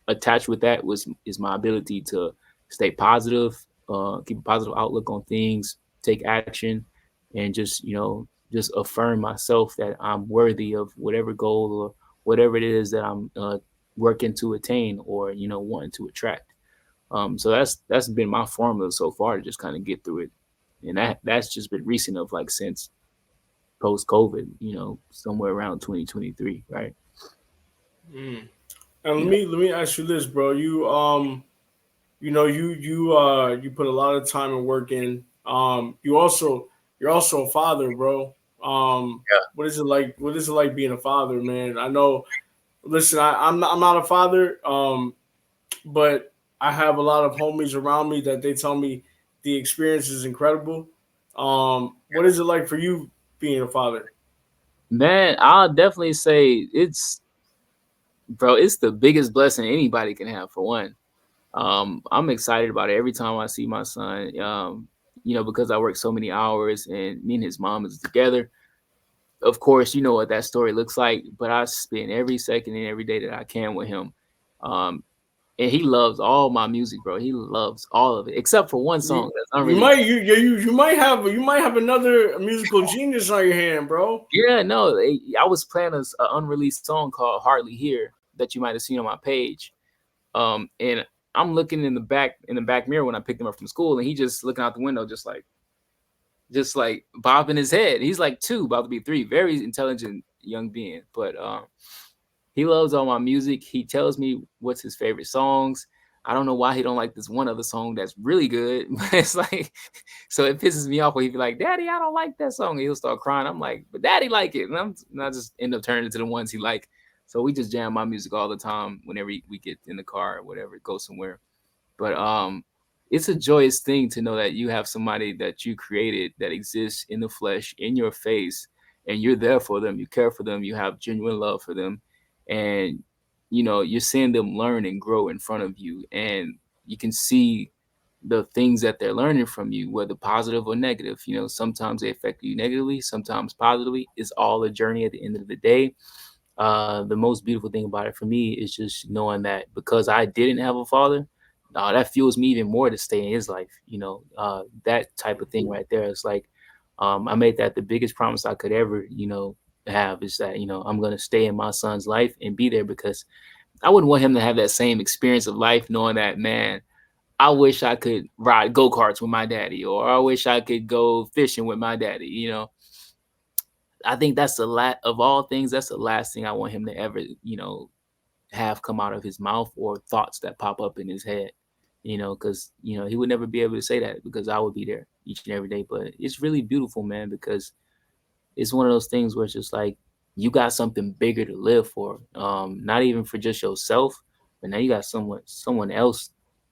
Attached with that is my ability to stay positive, keep a positive outlook on things, take action, and just affirm myself that I'm worthy of whatever goal or whatever it is that I'm working to attain or wanting to attract. So that's been my formula so far to just kind of get through it, and that's just been recent of like since post COVID, somewhere around 2023, right? Mm. And Yeah. let me ask you this, bro. You know you put a lot of time and work in. You're also a father, bro. What is it like? What is it like being a father, man? I know. Listen, I'm not a father. But I have a lot of homies around me that they tell me the experience is incredible. What is it like for you being a father? Man, I'll definitely say it's, bro, it's the biggest blessing anybody can have, for one. I'm excited about it every time I see my son. Because I work so many hours and me and his mom is together. Of course, you know what that story looks like, but I spend every second and every day that I can with him. Um, and he loves all my music, bro. He loves all of it, except for one You song that's you unreleased. might you might have another musical genius on your hand, bro. Yeah, no, I was playing an unreleased song called "Hardly Here" that you might have seen on my page. And I'm looking in the back mirror when I picked him up from school, and he just looking out the window, just like bobbing his head. He's like 2, about to be 3, very intelligent young being. But he loves all my music. He tells me what's his favorite songs. I don't know why he don't like this one other song that's really good, but it's like, so it pisses me off when he be like, "Daddy, I don't like that song," and he'll start crying. I'm like, "But Daddy like it," and I just end up turning to the ones he like. So we just jam my music all the time whenever we get in the car or whatever, go somewhere. But it's a joyous thing to know that you have somebody that you created that exists in the flesh, in your face, and you're there for them. You care for them. You have genuine love for them, and you're seeing them learn and grow in front of you, and you can see the things that they're learning from you, whether positive or negative. Sometimes they affect you negatively, sometimes positively. It's all a journey at the end of the day. The most beautiful thing about it for me is just knowing that because I didn't have a father, that fuels me even more to stay in his life. That type of thing right there. It's like, I made that the biggest promise I could ever, have, is that, I'm going to stay in my son's life and be there, because I wouldn't want him to have that same experience of life, knowing that, man, I wish I could ride go-karts with my daddy, or I wish I could go fishing with my daddy. I think that's of all things, that's the last thing I want him to ever, have come out of his mouth, or thoughts that pop up in his head. Because he would never be able to say that, because I would be there each and every day. But it's really beautiful, man, because it's one of those things where it's just like you got something bigger to live for. Not even for just yourself, but now you got someone else,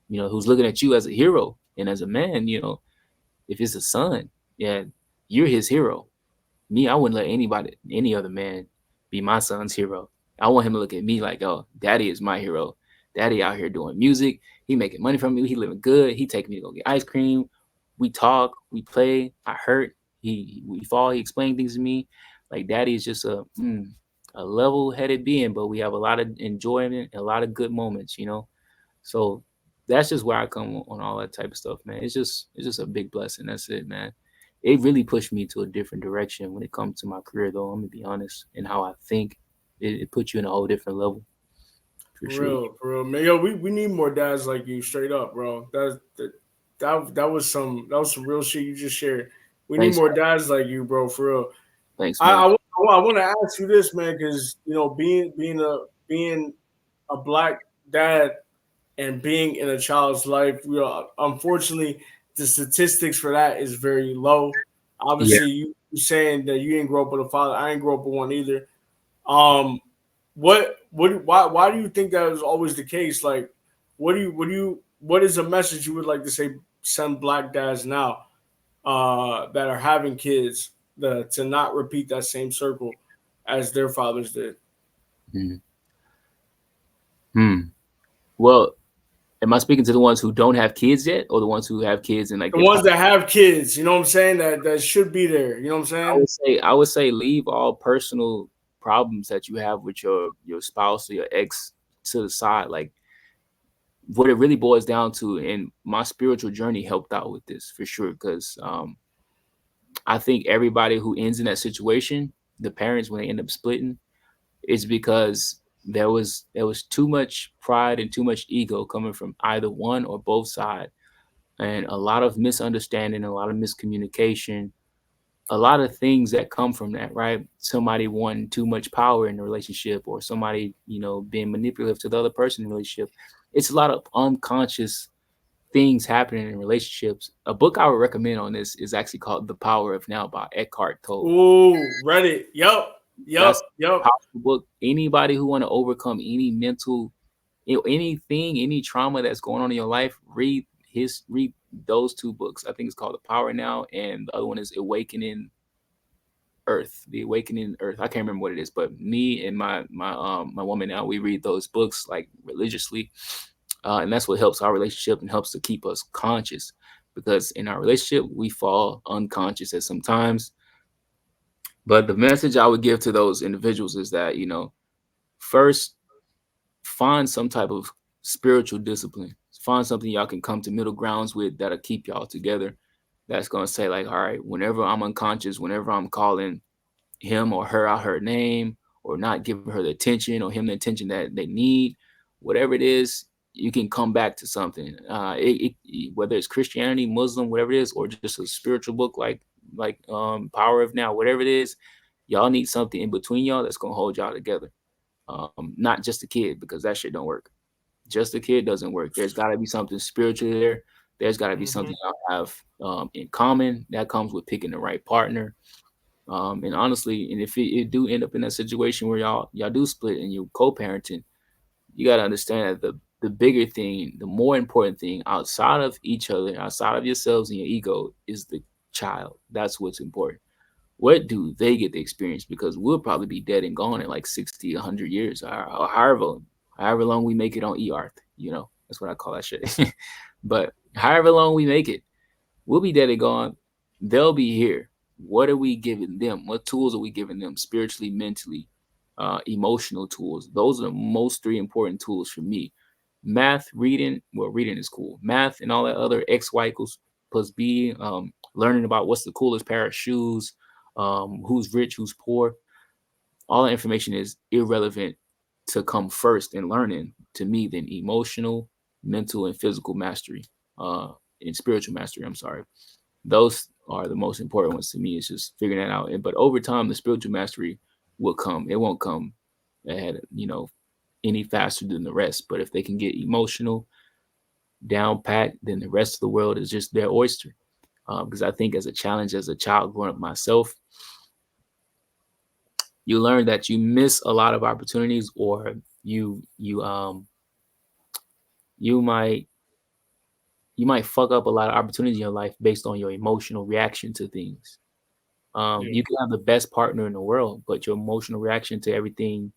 who's looking at you as a hero. And as a man, if it's a son, yeah, you're his hero. Me, I wouldn't let any other man be my son's hero. I want him to look at me like, "Oh, daddy is my hero. Daddy out here doing music. He making money from me. He living good. He taking me to go get ice cream. We talk, we play. I hurt. We fall. He explained things to me. Like, daddy is just a level-headed being, but we have a lot of enjoyment, a lot of good moments. So that's just where I come on all that type of stuff, man. It's just a big blessing. That's it, man. It really pushed me to a different direction when it comes to my career, though. I'm gonna be honest, and how I think. It puts you in a whole different level, for sure. For real, man. Yo, we need more dads like you, straight up, bro. That was some real shit you just shared. We need Thanks, more dads like you, bro. For real. thanks, I man. I, I want to ask you this, man, because being a black dad and being in a child's life, unfortunately the statistics for that is very low. Yeah. Obviously, you saying that you didn't grow up with a father. I didn't grow up with one either. Um, why do you think that is always the case? Like, what is a message you would like to say send black dads now that are having kids to not repeat that same circle as their fathers did? Mhm. Hmm. Well, am I speaking to the ones who don't have kids yet, or the ones who have kids and like The they're ones that have kids, you know what I'm saying, that should be there. You know what I'm I saying? would say I would say leave all personal problems that you have with your spouse or your ex to the side. Like, what it really boils down to, and my spiritual journey helped out with this for sure, because I think everybody who ends in that situation, the parents, when they end up splitting, it's because there was too much pride and too much ego coming from either one or both sides, and a lot of misunderstanding, a lot of miscommunication, a lot of things that come from that, right? Somebody wanting too much power in the relationship, or somebody, being manipulative to the other person in the relationship. It's a lot of unconscious things happening in relationships. A book I would recommend on this is actually called The Power of Now by Eckhart Tolle. Ooh, Reddit. Yup, That's yup, a yup. powerful book. Anybody who want to overcome any mental, anything, any trauma that's going on in your life, read read those two books. I think it's called The Power Now, and the other one is Awakening Earth, The Awakening Earth. I can't remember what it is, but me and my woman now, we read those books like religiously, and that's what helps our relationship and helps to keep us conscious. Because in our relationship, we fall unconscious at some times. But the message I would give to those individuals is that, first, find some type of spiritual discipline. Find something y'all can come to middle grounds with that'll keep y'all together. That's gonna say, like, all right, whenever I'm unconscious, whenever I'm calling him or her out her name, or not giving her the attention or him the attention that they need, whatever it is, you can come back to something. Whether it's Christianity, Muslim, whatever it is, or just a spiritual book like Power of Now, whatever it is, y'all need something in between y'all that's gonna hold y'all together. Not just a kid, because that shit don't work. Just a kid doesn't work. There's got to be something spiritual there. There's got to be something y'all have in common. That comes with picking the right partner. And honestly, and if it do end up in a situation where y'all do split and you co-parenting, you got to understand that the bigger thing, the more important thing outside of each other, outside of yourselves and your ego, is the child. That's what's important. What do they get to experience? Because we'll probably be dead and gone in like 60, 100 years, or however long we make it on Earth. That's what I call that shit. But however long we make it, we'll be dead and gone. They'll be here. What are we giving them? What tools are we giving them spiritually, mentally, emotional tools? Those are the most three important tools for me. Math, reading. Well, reading is cool. Math and all that other X, Y equals plus B. Learning about what's the coolest pair of shoes, who's rich, who's poor. All that information is irrelevant to come first in learning to me than emotional, mental, and physical mastery, and spiritual mastery. I'm sorry. Those are the most important ones to me. It's just figuring that out. But over time, the spiritual mastery will come. It won't come ahead, any faster than the rest. But if they can get emotional down pat, then the rest of the world is just their oyster. Because I think as a challenge, as a child growing up myself, you learn that you miss a lot of opportunities, or you might fuck up a lot of opportunities in your life based on your emotional reaction to things. You can have the best partner in the world, but your emotional reaction to everything,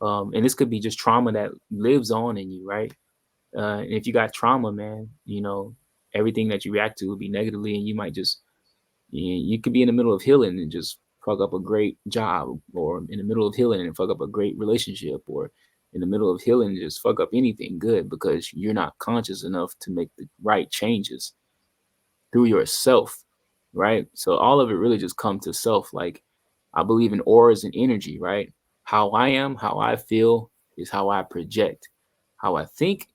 and this could be just trauma that lives on in you, right? And if you got trauma, man, everything that you react to will be negatively, and you might just, you could be in the middle of healing and just fuck up a great job, or in the middle of healing and fuck up a great relationship, or in the middle of healing and just fuck up anything good because you're not conscious enough to make the right changes through yourself, right? So all of it really just comes to self. Like, I believe in auras and energy, right? How I am, how I feel is how I project. How I think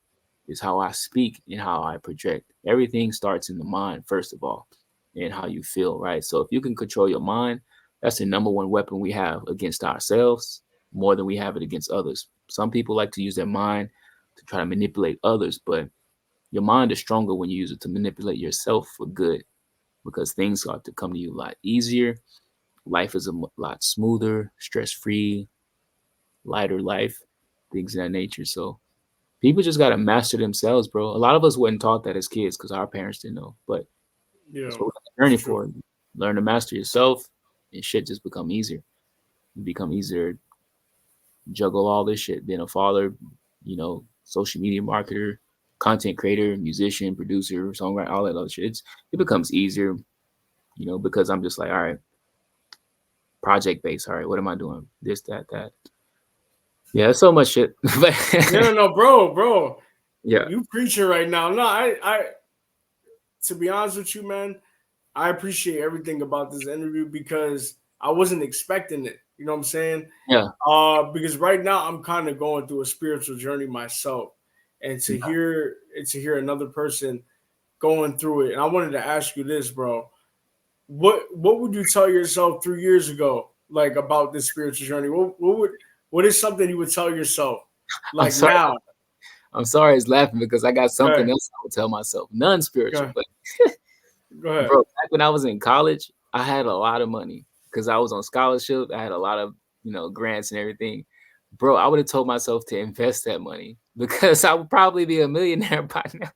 is how I speak and how I project. Everything starts in the mind, first of all, and how you feel, right? So if you can control your mind, that's the number one weapon we have against ourselves, more than we have it against others. Some people like to use their mind to try to manipulate others, but your mind is stronger when you use it to manipulate yourself for good, because things start to come to you a lot easier. Life is a lot smoother, stress-free, lighter life, things of that nature. So people just got to master themselves, bro. A lot of us wasn't taught that as kids because our parents didn't know, but that's what we're journey for. Learn to master yourself, and shit just become easier. You become easier to juggle all this shit. Being a father, social media marketer, content creator, musician, producer, songwriter, all that other shit. It becomes easier, because I'm just like, all right, project based. All right, what am I doing? This, that, that. Yeah, so much shit. No, bro. Yeah. You preaching right now. No, I to be honest with you, man, I appreciate everything about this interview because I wasn't expecting it. You know what I'm saying? Yeah. Because right now I'm kind of going through a spiritual journey myself, and to hear another person going through it, and I wanted to ask you this, bro. What would you tell yourself 3 years ago, like about this spiritual journey? What is something you would tell yourself, I'm like sorry. now? I'm sorry, it's laughing because I got something Go else I would tell myself. None spiritual, ahead. but Go ahead. bro, back when I was in college, I had a lot of money because I was on scholarship. I had a lot of, grants and everything. Bro, I would have told myself to invest that money because I would probably be a millionaire by now.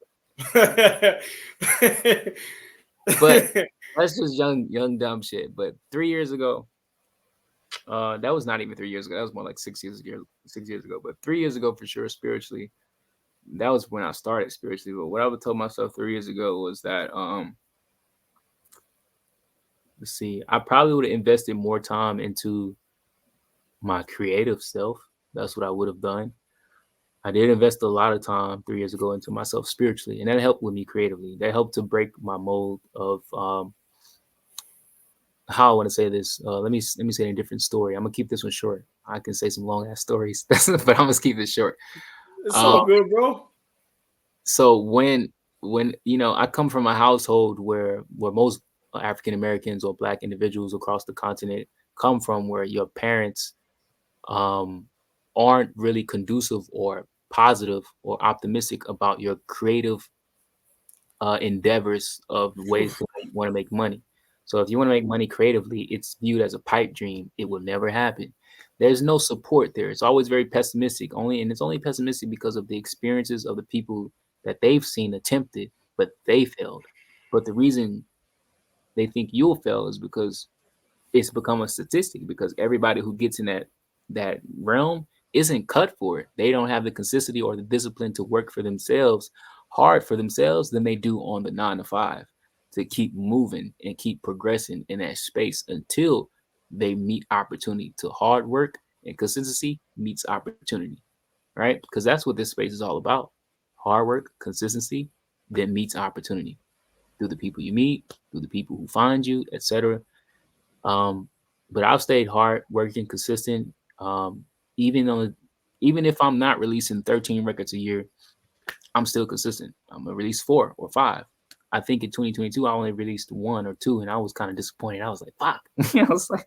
But that's just young dumb shit. But 3 years ago, that was not even 3 years ago. That was more like 6 years ago. 6 years ago, but 3 years ago for sure, spiritually, that was when I started spiritually. But what I would tell myself 3 years ago was that let's see, I probably would have invested more time into my creative self. That's what I would have done. I did invest a lot of time 3 years ago into myself spiritually, and that helped with me creatively. That helped to break my mold of how I want to say this. Let me say a different story. I'm gonna keep this one short. I can say some long ass stories, but I'm gonna keep it short. It's Um, all good, bro. so when I come from a household where most African Americans or Black individuals across the continent come from, where your parents um, aren't really conducive or positive or optimistic about your creative endeavors of ways to want to make money. So if you want to make money creatively, it's viewed as a pipe dream. It will never happen. There's no support there. It's always very pessimistic. It's only pessimistic because of the experiences of the people that they've seen attempted, but they failed. But the reason they think you'll fail is because it's become a statistic, because everybody who gets in that realm isn't cut for it. They don't have the consistency or the discipline to work for themselves, hard for themselves, than they do on the 9 to 5, to keep moving and keep progressing in that space until they meet opportunity. To hard work and consistency meets opportunity, right? Because that's what this space is all about. Hard work, consistency, then meets opportunity through the people you meet, through the people who find you, etc. um, but I've stayed hard, working consistent. Even though, even if I'm not releasing 13 records a year, I'm still consistent. I'm gonna release 4 or 5. I think in 2022 I only released 1 or 2, and I was kind of disappointed. I was like, "Fuck!" I was like,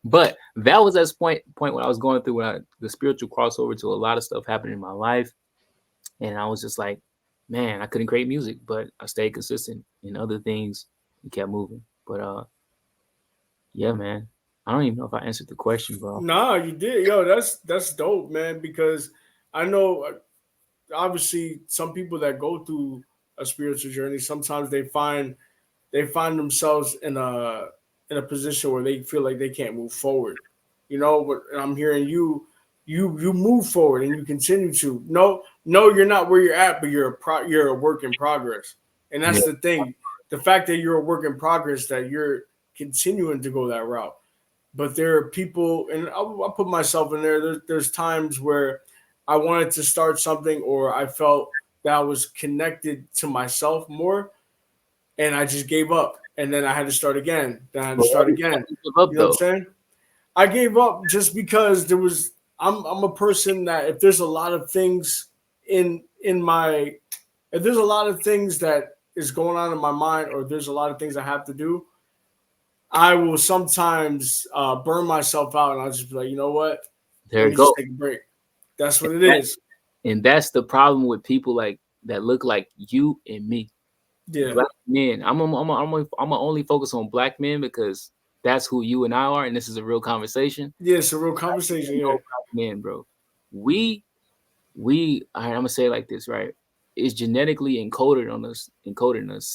but that was that point when I was going through the spiritual crossover to a lot of stuff happening in my life, and I was just like, man, I couldn't create music, but I stayed consistent in other things and kept moving. But yeah, man. I don't even know if I answered the question, bro. Nah, you did, yo. That's dope, man. Because I know, obviously, some people that go through a spiritual journey, sometimes they find themselves in a position where they feel like they can't move forward. But I'm hearing you move forward and you continue to. No, you're not where you're at, but you're a work in progress, and Yeah, that's the thing. The fact that you're a work in progress, that you're continuing to go that route. But there are people, and I'll put myself in there. There's times where I wanted to start something, or I felt that I was connected to myself more, and I just gave up. And then I had to start again. Then I had to but start why again. did you give up You know what I'm though? saying? I gave up just because there was. I'm a person that if there's a lot of things in my if there's a lot of things that is going on in my mind, or there's a lot of things I have to do, I will sometimes burn myself out, and I'll just be like, you know what? There Let you me just go. take a break. That's And, what it that, is. and that's the problem with people like that look like you and me, Yeah. Black men. I'm gonna only focus on Black men because that's who you and I are, and this is a real conversation. Yeah, it's a real conversation. No Yeah. Black men, bro. We all right, I'm gonna say it like this, right? It's genetically encoded in us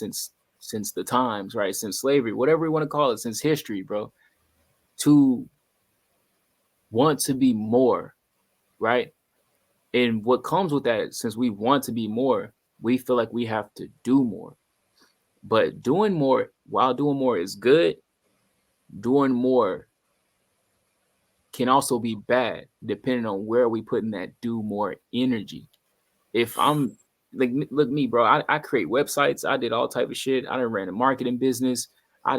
since the times, right? Since slavery, whatever we want to call it, since history, bro. To want to be more, right? And what comes with that, since we want to be more, we feel like we have to do more. But doing more, while doing more is good, doing more can also be bad, depending on where we put in that do more energy. If I'm like, look me, bro, I create websites. I did all type of shit. I done ran a marketing business. I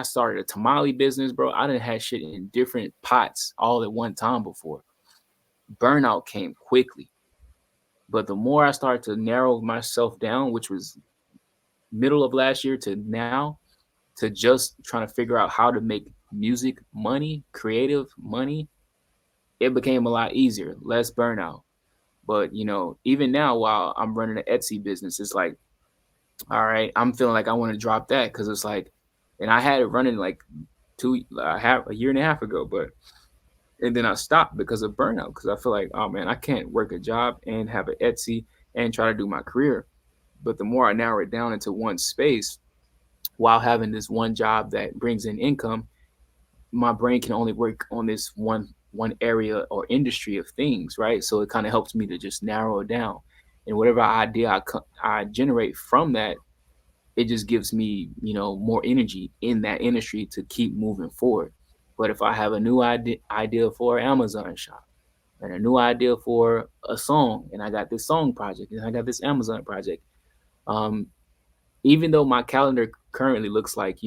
started a tamale business, bro. I done had shit in different pots all at one time before. Burnout came quickly. But the more I started to narrow myself down, which was middle of last year to now, to just trying to figure out how to make music money, creative money, it became a lot easier, less burnout. But even now, while I'm running an Etsy business, it's like, all right, I'm feeling like I want to drop that because it's like, and I had it running like a year and a half ago, but and then I stopped because of burnout because I feel like, oh man, I can't work a job and have an Etsy and try to do my career. But the more I narrow it down into one space, while having this one job that brings in income, my brain can only work on this one area or industry of things, right? So it kind of helps me to just narrow it down, and whatever idea I generate from that, it just gives me, more energy in that industry to keep moving forward. But if I have a new idea for an Amazon shop, and a new idea for a song, and I got this song project, and I got this Amazon project, um, even though my calendar currently looks like,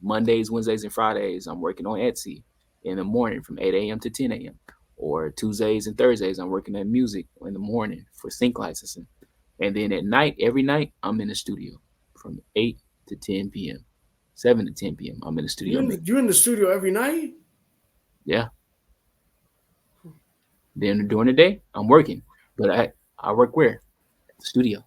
Mondays, Wednesdays, and Fridays, I'm working on Etsy in the morning from 8 a.m. to 10 a.m. Or Tuesdays and Thursdays, I'm working at music in the morning for sync licensing. And then at night, every night, I'm in the studio from 8 to 10 p.m., 7 to 10 p.m. I'm in the studio making. You're in the studio every night? Yeah. Then during the day, I'm working. But I work where? At the studio.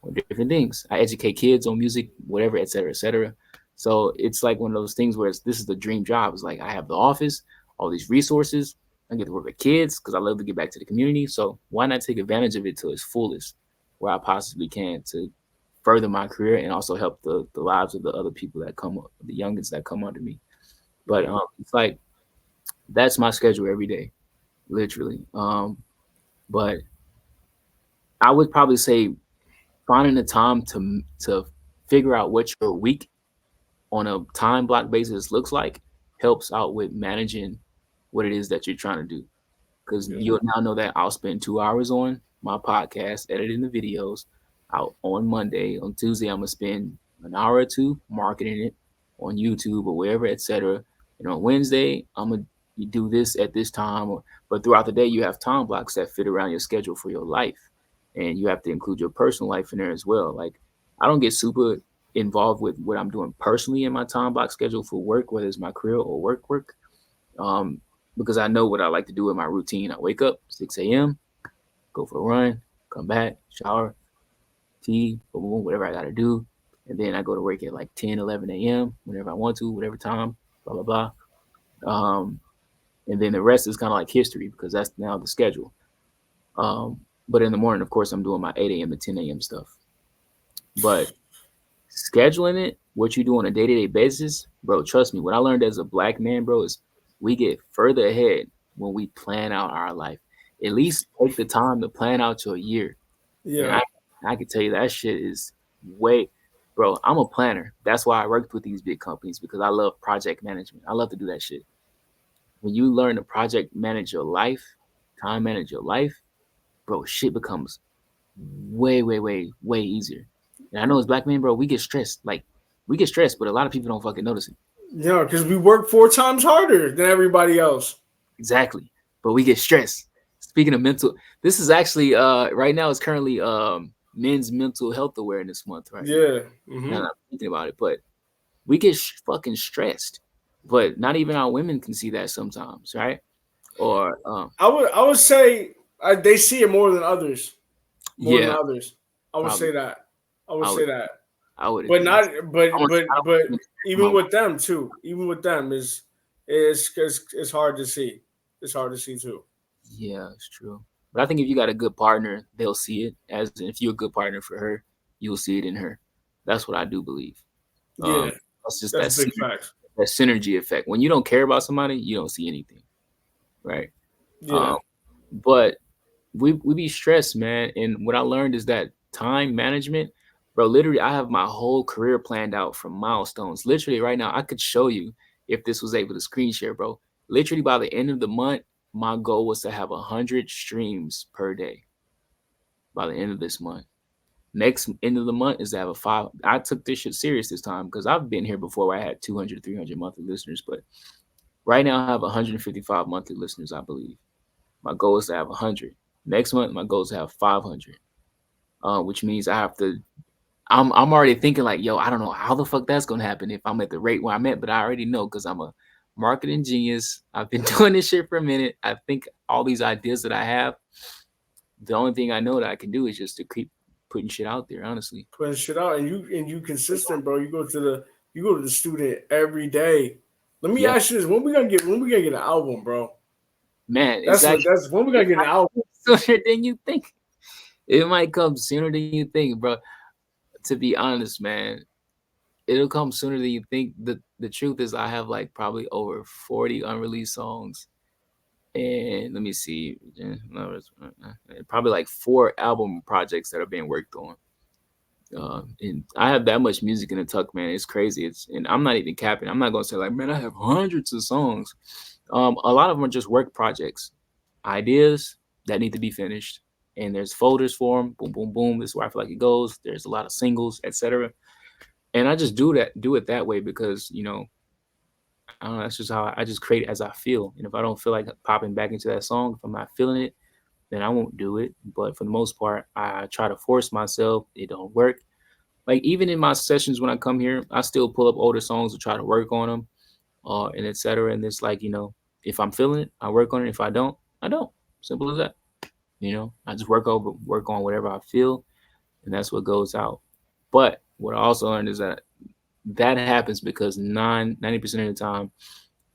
Or different things. I educate kids on music, whatever, et cetera, et cetera. So it's like one of those things where this is the dream job. It's like I have the office, all these resources. I get to work with kids because I love to get back to the community. So why not take advantage of it to its fullest, where I possibly can, to further my career and also help the lives of the other people that come up, the youngins that come under me. But it's like that's my schedule every day, literally. But I would probably say finding the time to figure out what your week on a time block basis looks like helps out with managing what it is that you're trying to do. Because Yeah. you'll now know that I'll spend 2 hours on my podcast editing the videos out on Monday. On Tuesday, I'm gonna spend an hour or two marketing it on YouTube or wherever, etc. And on Wednesday, I'm gonna do this at this time. But throughout the day, you have time blocks that fit around your schedule for your life, and you have to include your personal life in there as well. Like I don't get super involved with what I'm doing personally in my time block schedule for work, whether it's my career or work. Um, because I know what I like to do in my routine. I wake up 6 a.m., go for a run, come back, shower, tea, boom, boom, whatever I got to do. And then I go to work at like 10, 11 a.m., whenever I want to, whatever time, blah, blah, blah. And then the rest is kind of like history because that's now the schedule. But in the morning, of course, I'm doing my 8 a.m. to 10 a.m. stuff. But scheduling it, what you do on a day-to-day basis, bro, trust me, what I learned as a black man, bro, is we get further ahead when we plan out our life. At least take the time to plan out your year. And Yeah. I can tell you that shit is way, bro, I'm a planner. That's why I worked with these big companies because I love project management. I love to do that shit. When you learn to project manage your life, time manage your life, bro, shit becomes way, way, way, way easier. And I know as black men, bro, we get stressed. Like we get stressed, but a lot of people don't fucking notice it. Yeah, because we work 4 times harder than everybody else. Exactly. But we get stressed. Speaking of mental, this is actually right now it's currently men's mental health awareness month right now. Yeah. Now that I'm thinking about it, but we get fucking stressed. But not even our women can see that sometimes, right? Or I would say they see it more than others. More than yeah, others. I would probably. say that. I would I would say that. I would But agree. not but I don't even my with them too. Even with them it's hard to see. It's hard to see too. Yeah, it's true. But I think if you got a good partner, they'll see it. As if you're a good partner for her, you'll see it in her. That's what I do believe. Yeah. That's just That's big facts. that synergy effect. When you don't care about somebody, you don't see anything, right? Yeah. Um, but we be stressed, man. And what I learned is that time management, bro. Literally, I have my whole career planned out from milestones. Literally, right now, I could show you if this was able to screen share, bro. Literally, by the end of the month, my goal was to have 100 streams per day by the end of this month. Next end of the month is to have a five. I took this shit serious this time because I've been here before where I had 200, 300 monthly listeners, but right now I have 155 monthly listeners, I believe. My goal is to have 100. Next month, my goal is to have 500, which means I have to. I'm already thinking like, yo, I don't know how the fuck that's gonna happen if I'm at the rate where I'm at, but I already know because I'm a marketing genius. I've been doing this shit for a minute. I think all these ideas that I have, the only thing I know that I can do is just to keep putting shit out there, honestly. Putting shit out and you consistent, bro. You go to the student every day. Let me Yeah, ask you this: when we gonna get an album, bro? man, it's actually That's when we gonna get an album. sooner than you think. It might come sooner than you think, bro. To be honest, man, it'll come sooner than you think. The truth is, I have like probably over 40 unreleased songs, and let me see, probably like 4 album projects that are being worked on. And I have that much music in the tuck, man. It's crazy. And I'm not even capping. I'm not gonna say like, man, I have hundreds of songs. A lot of them are just work projects, ideas that need to be finished, and there's folders for them. Boom, boom, boom. This is where I feel like it goes. There's a lot of singles, etc. And I just do it that way because I don't know. That's just how I just create as I feel. And if I don't feel like popping back into that song, if I'm not feeling it, then I won't do it. But for the most part, I try to force myself. It don't work. Like even in my sessions when I come here, I still pull up older songs to try to work on them, and etc. And it's like if I'm feeling it, I work on it. If I don't, I don't. Simple as that. I just work on whatever I feel, and that's what goes out. But what I also learned is that happens because 90% of the time,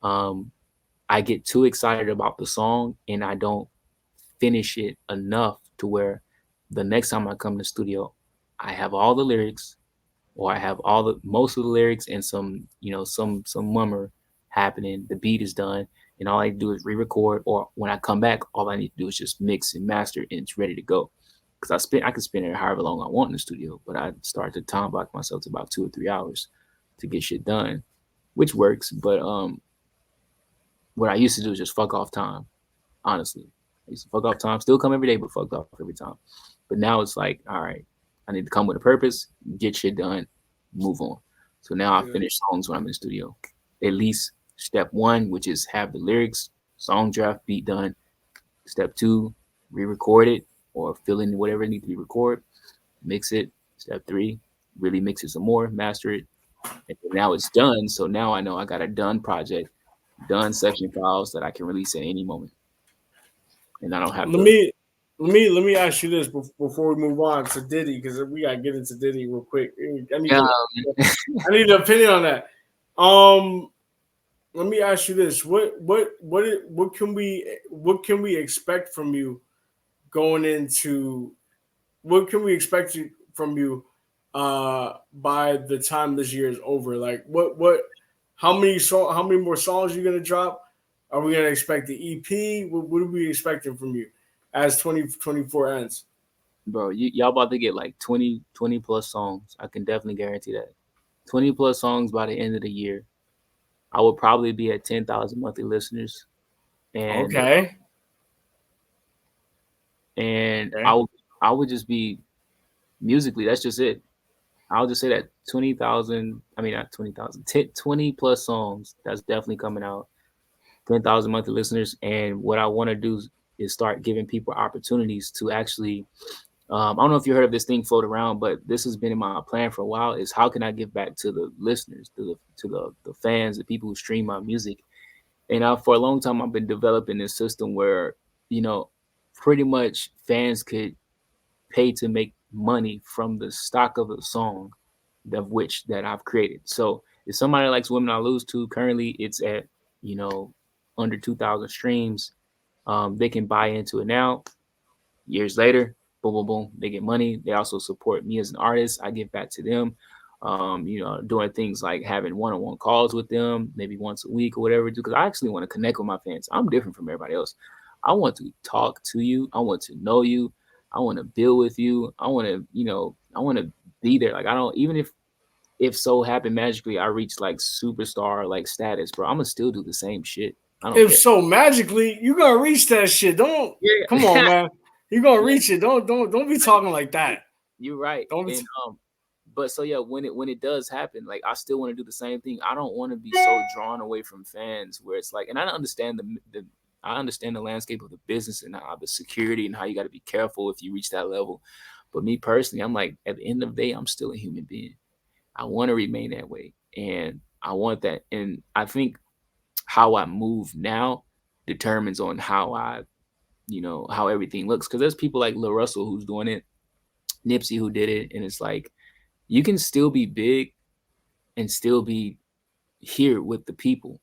um, I get too excited about the song and I don't finish it enough to where the next time I come to the studio, I have all the lyrics, or I have all the most of the lyrics and some mummer happening. The beat is done, and all I do is re-record. Or when I come back, all I need to do is just mix and master, and it's ready to go. Because I can spend it however long I want in the studio, but I start to time block myself to about 2 or 3 hours to get shit done, which works. But what I used to do is just fuck off time. Honestly, I used to fuck off time. Still come every day, but fucked off every time. But now it's like, all right, I need to come with a purpose, get shit done, move on. So now I Yeah. finish songs when I'm in the studio. At least step one, which is have the lyrics, song draft, beat done. Step two, re-record it or fill in whatever it needs to be recorded, mix it. Step three, really mix it some more, master it. And now it's done. So now I know I got a done project, done section files that I can release at any moment. And I don't have Let to. me let me ask you this before we move on to Diddy, because we gotta get into Diddy real quick. I need Yeah, to I need an opinion on that. Um, Let me ask you this: what can we expect from you going into what can we expect from you by the time this year is over? Like how many more songs are you gonna drop? Are we gonna expect the EP? What are we expecting from you as 2024 ends? bro, y'all about to get like 20 plus songs. I can definitely guarantee that. 20 plus songs by the end of the year. I will probably be at 10,000 monthly listeners, and Okay. and I Okay. will I would just be musically. That's just it. I'll just say that 20,000. I mean, not 20,000. 20 plus songs. That's definitely coming out. 10,000 monthly listeners, and what I want to do is start giving people opportunities to actually. I don't know if you heard of this thing float around, but this has been in my plan for a while. Is how can I give back to the listeners, to the fans, the people who stream my music. And for a long time, I've been developing this system where, you know, pretty much fans could pay to make money from the stock of a song of which that I've created. So if somebody likes Women I Lose To, currently it's at, you know, under 2,000 streams. They can buy into it now. Years later, boom, boom, boom, they get money. They also support me as an artist. I give back to them. Doing things like having one-on-one calls with them, maybe once a week or whatever. Because I actually want to connect with my fans. I'm different from everybody else. I want to talk to you. I want to know you. I want to build with you. I want to, I want to be there. Like I don't even if so happen magically I reach like superstar like status, bro. I'm gonna still do the same shit. I don't If care. so, magically you gonna reach that shit. Don't come on, Yeah, man. You gonna yeah. reach it. Don't be talking like that. You're right. Don't be. And but so yeah, when it does happen, like I still want to do the same thing. I don't want to be so drawn away from fans where it's like, and I understand the I understand the landscape of the business and how the security and how you got to be careful if you reach that level. But me personally, I'm like, at the end of the day, I'm still a human being. I want to remain that way, and I want that. And I think how I move now determines on how how everything looks. Because there's people like Lil Russell who's doing it, Nipsey who did it, and it's like you can still be big and still be here with the people.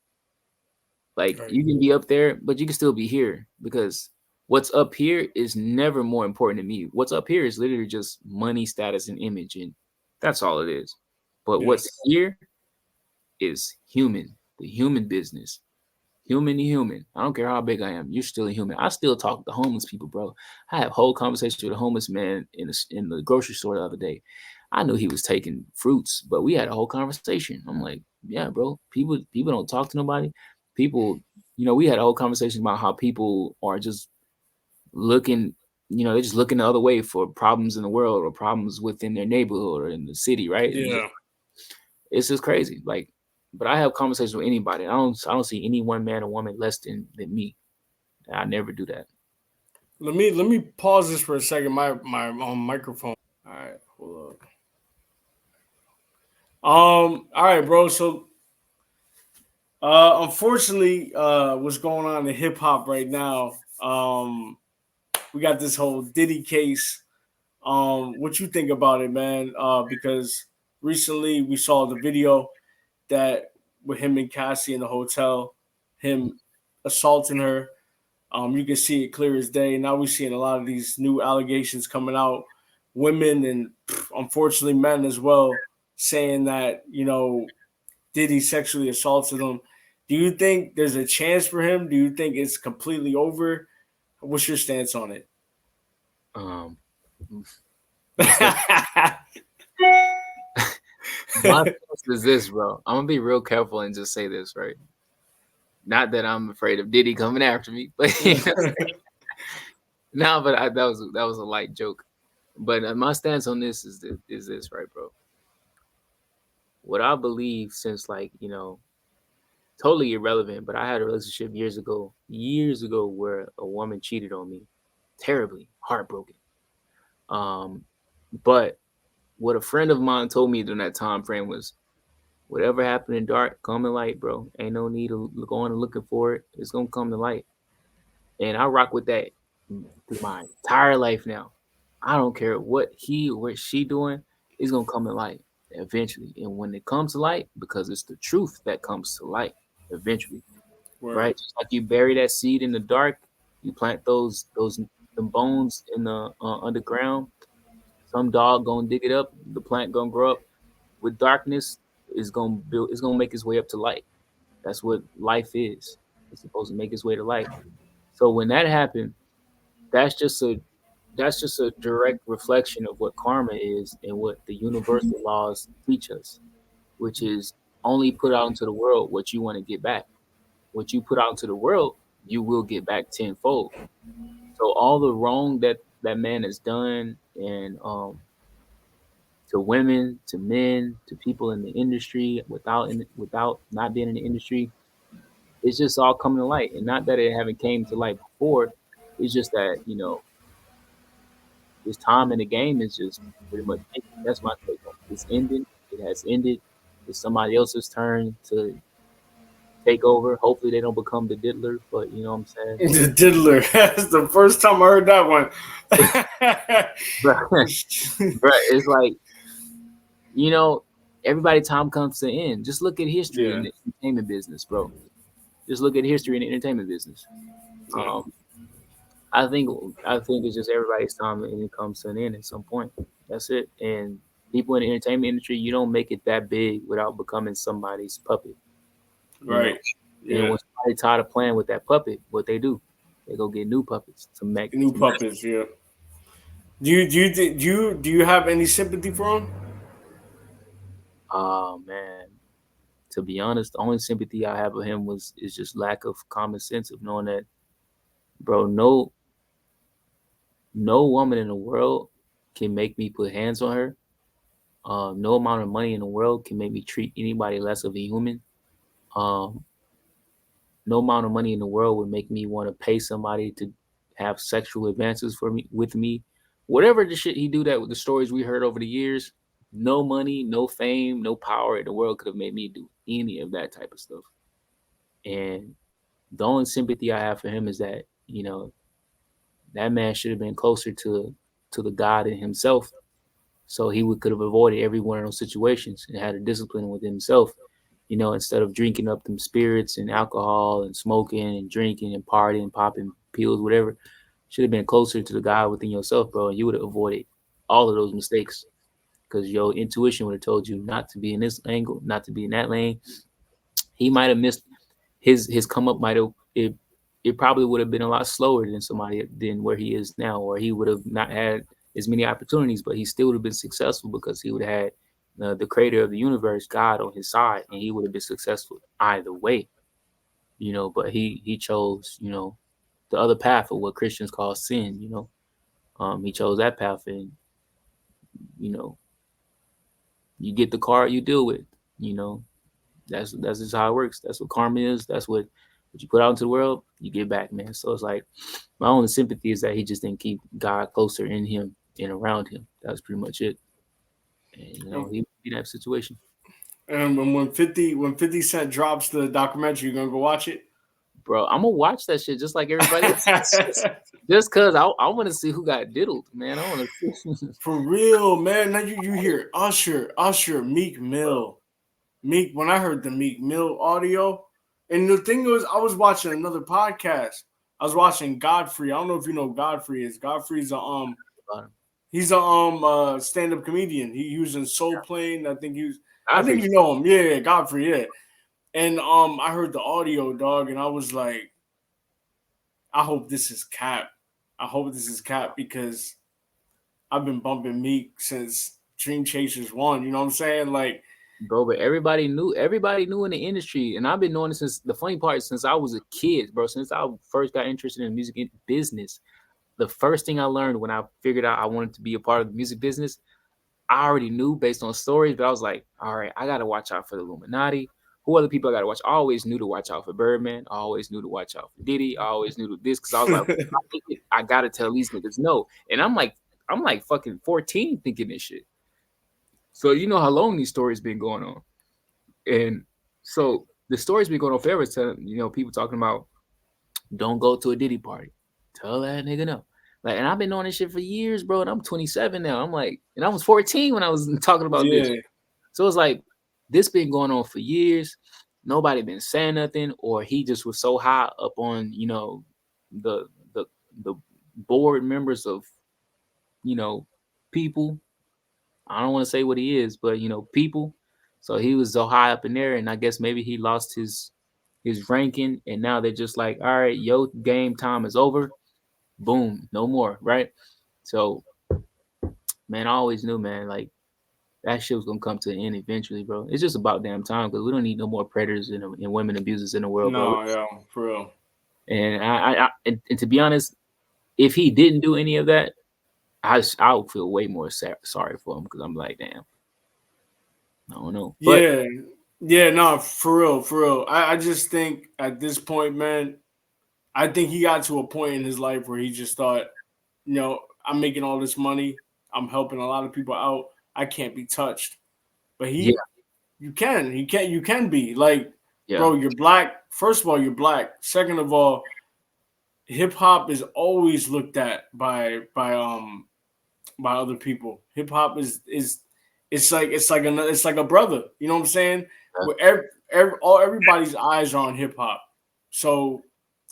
Like Right. you can be up there, but you can still be here because What's up here is never more important to me. What's up here is literally just money, status, and image, and that's all it is. But Yeah. what's here is human, the human business. Human to human. I don't care how big I am. You're still a human. I still talk to homeless people, bro. I had a whole conversation with a homeless man in the grocery store the other day. I knew he was taking fruits, but we had a whole conversation. I'm like, yeah, bro. People don't talk to nobody. People, we had a whole conversation about how people are just looking, they're just looking the other way for problems in the world or problems within their neighborhood or in the city, right? And Yeah. it's just crazy. Like, but I have conversations with anybody. I don't see any one man or woman less than me. I never do that. Let me pause this for a second. My microphone. All right, hold up. All right, bro. So, unfortunately, what's going on in hip hop right now? We got this whole Diddy case. What you think about it, man? Because recently we saw the video that with him and Cassie in the hotel, him assaulting her. You can see it clear as day. Now we're seeing a lot of these new allegations coming out, women and unfortunately men as well, saying that Diddy sexually assaulted them. Do you think there's a chance for him? Do you think it's completely over? What's your stance on it? Um, my stance, my stance is this, bro. I'm gonna be real careful and just say this, right? Not that I'm afraid of Diddy coming after me, but no, but that was a light joke. But my stance on this is this, right, bro? What I believe since totally irrelevant, but I had a relationship years ago, where a woman cheated on me, terribly, heartbroken. Um, but what a friend of mine told me during that time frame was, whatever happened in dark, come in light, bro. Ain't no need to go on and looking for it. It's gonna come to light. And I rock with that through my entire life now. I don't care what he or what she doing, it's gonna come to light eventually. And when it comes to light, because it's the truth that comes to light eventually, Word. right? Just like you bury that seed in the dark, you plant those them bones in the underground. Some dog gonna dig it up. The plant gonna grow up. With darkness, is gonna build. It's gonna make its way up to light. That's what life is. It's supposed to make its way to light. So when that happened, that's just a that's just a direct reflection of what karma is and what the universal laws teach us, which is only put out into the world what you want to get back. What you put out into the world, you will get back tenfold. So all the wrong that man has done, and to women, to men, to people in the industry without not being in the industry, it's just all coming to light. And not that it haven't came to light before, it's just that this time in the game is just pretty much ending. That's my take on it. It's ending. It has ended. It's somebody else's turn to take over. Hopefully they don't become the diddler, but you know what I'm saying. The diddler. That's the first time I heard that one. But but it's like, you know, everybody time comes to an end. Just look at history in Yeah. the entertainment business, bro. Just look at history in the entertainment business. Yeah. Um, I think I think it's just everybody's time and it comes to an end at some point. That's it. And people in the entertainment industry, you don't make it that big without becoming somebody's puppet. You know. Right. And Yeah. when somebody tired of playing with that puppet, what they do, they go get new puppets to make New to make. puppets. Yeah. Do you have any sympathy for him? Oh man. To be honest, the only sympathy I have with him was is just lack of common sense of knowing that, bro, no woman in the world can make me put hands on her. No amount of money in the world can make me treat anybody less of a human. Um, no amount of money in the world would make me want to pay somebody to have sexual advances for me with me. Whatever the shit he do, that with the stories we heard over the years, no money, no fame, no power in the world could have made me do any of that type of stuff. And the only sympathy I have for him is that, that man should have been closer to the God in himself, so he would could have avoided every one of those situations and had a discipline with himself. Instead of drinking up them spirits and alcohol and smoking and drinking and partying, popping pills, whatever, should have been closer to the God within yourself, bro, and you would have avoided all of those mistakes because your intuition would have told you not to be in this angle, not to be in that lane. He might have missed his come up. Might have it probably would have been a lot slower than somebody than where he is now, or he would have not had as many opportunities, but he still would have been successful because he would have had the creator of the universe, God, on his side, and he would have been successful either way. But he chose, the other path of what Christians call sin. He chose that path, and you know, you get the card you deal with. You know, that's just how it works. That's what karma is. That's what you put out into the world, you get back, man. So it's like my only sympathy is that he just didn't keep God closer in him and around him. That was pretty much it. And he in that situation. And when 50 Cent drops the documentary, you gonna go watch it? Bro, I'm gonna watch that shit just like everybody else. Just cause I want to see who got diddled, man. I want to see. For real, man. Now you hear Usher, Meek Mill. Meek, when I heard the Meek Mill audio, and the thing was, I was watching another podcast. I was watching Godfrey. I don't know if you know who Godfrey is. Godfrey's he's a stand-up comedian. He was in Soul Plane. I think you know him. Yeah, Godfrey, yeah. And I heard the audio, dog, and I was like, I hope this is cap. I hope this is cap because I've been bumping Meek since Dream Chasers 1. You know what I'm saying? Like, bro, but everybody knew in the industry, and I've been knowing it since the funny part since I was a kid, bro. Since I first got interested in music business, the first thing I learned when I figured out I wanted to be a part of the music business, I already knew based on stories, but I was like, all right, I gotta watch out for the Illuminati. Who other people I gotta watch? I always knew to watch out for Birdman. I always knew to watch out for Diddy. I always knew to this because I was like, I gotta tell these niggas no. And I'm like fucking 14 thinking this shit. So you know how long these stories been going on. And so the story's been going on forever. Telling people talking about don't go to a Diddy party. Tell that nigga no. Like, and I've been doing this shit for years, bro. And I'm 27 now. I'm like, and I was 14 when I was talking about this. So it's like this been going on for years. Nobody been saying nothing, or he just was so high up on the the board members of people. I don't want to say what he is, but people. So he was so high up in there, and I guess maybe he lost his ranking, and now they're just like, all right, yo, game time is over. Boom, no more, right? So, man, I always knew, man, like that shit was gonna come to an end eventually, bro. It's just about damn time because we don't need no more predators and women abusers in the world, bro. No, yeah, for real. And and to be honest, if he didn't do any of that, I would feel way more sorry for him because I'm like, damn, I don't know. But, yeah, no, for real. I just think at this point, man, I think he got to a point in his life where he just thought, I'm making all this money, I'm helping a lot of people out, I can't be touched. But you can be like, bro, you're black. First of all, you're black. Second of all, hip hop is always looked at by other people. Hip hop is it's like a brother. You know what I'm saying? Where everybody's eyes are on hip hop. So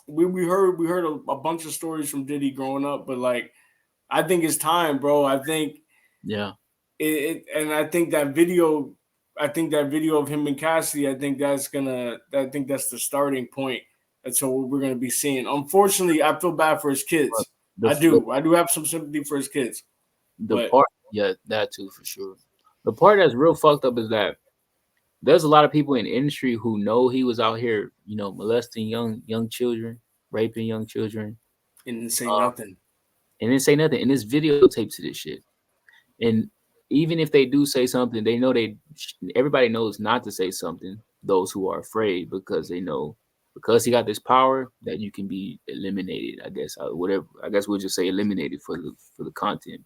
we heard a bunch of stories from Diddy growing up, but like I think it's time, bro. I think and I think that video of him and Cassidy, I think that's the starting point. That's what we're gonna be seeing. Unfortunately, I feel bad for his kids. I do have some sympathy for his kids. That too for sure. The part that's real fucked up is that there's a lot of people in the industry who know he was out here, molesting young children, raping young children, and didn't say nothing. And this videotapes of this shit. And even if they do say something, they know everybody knows not to say something. Those who are afraid because they know because he got this power that you can be eliminated. I guess whatever. I guess we'll just say eliminated for the content,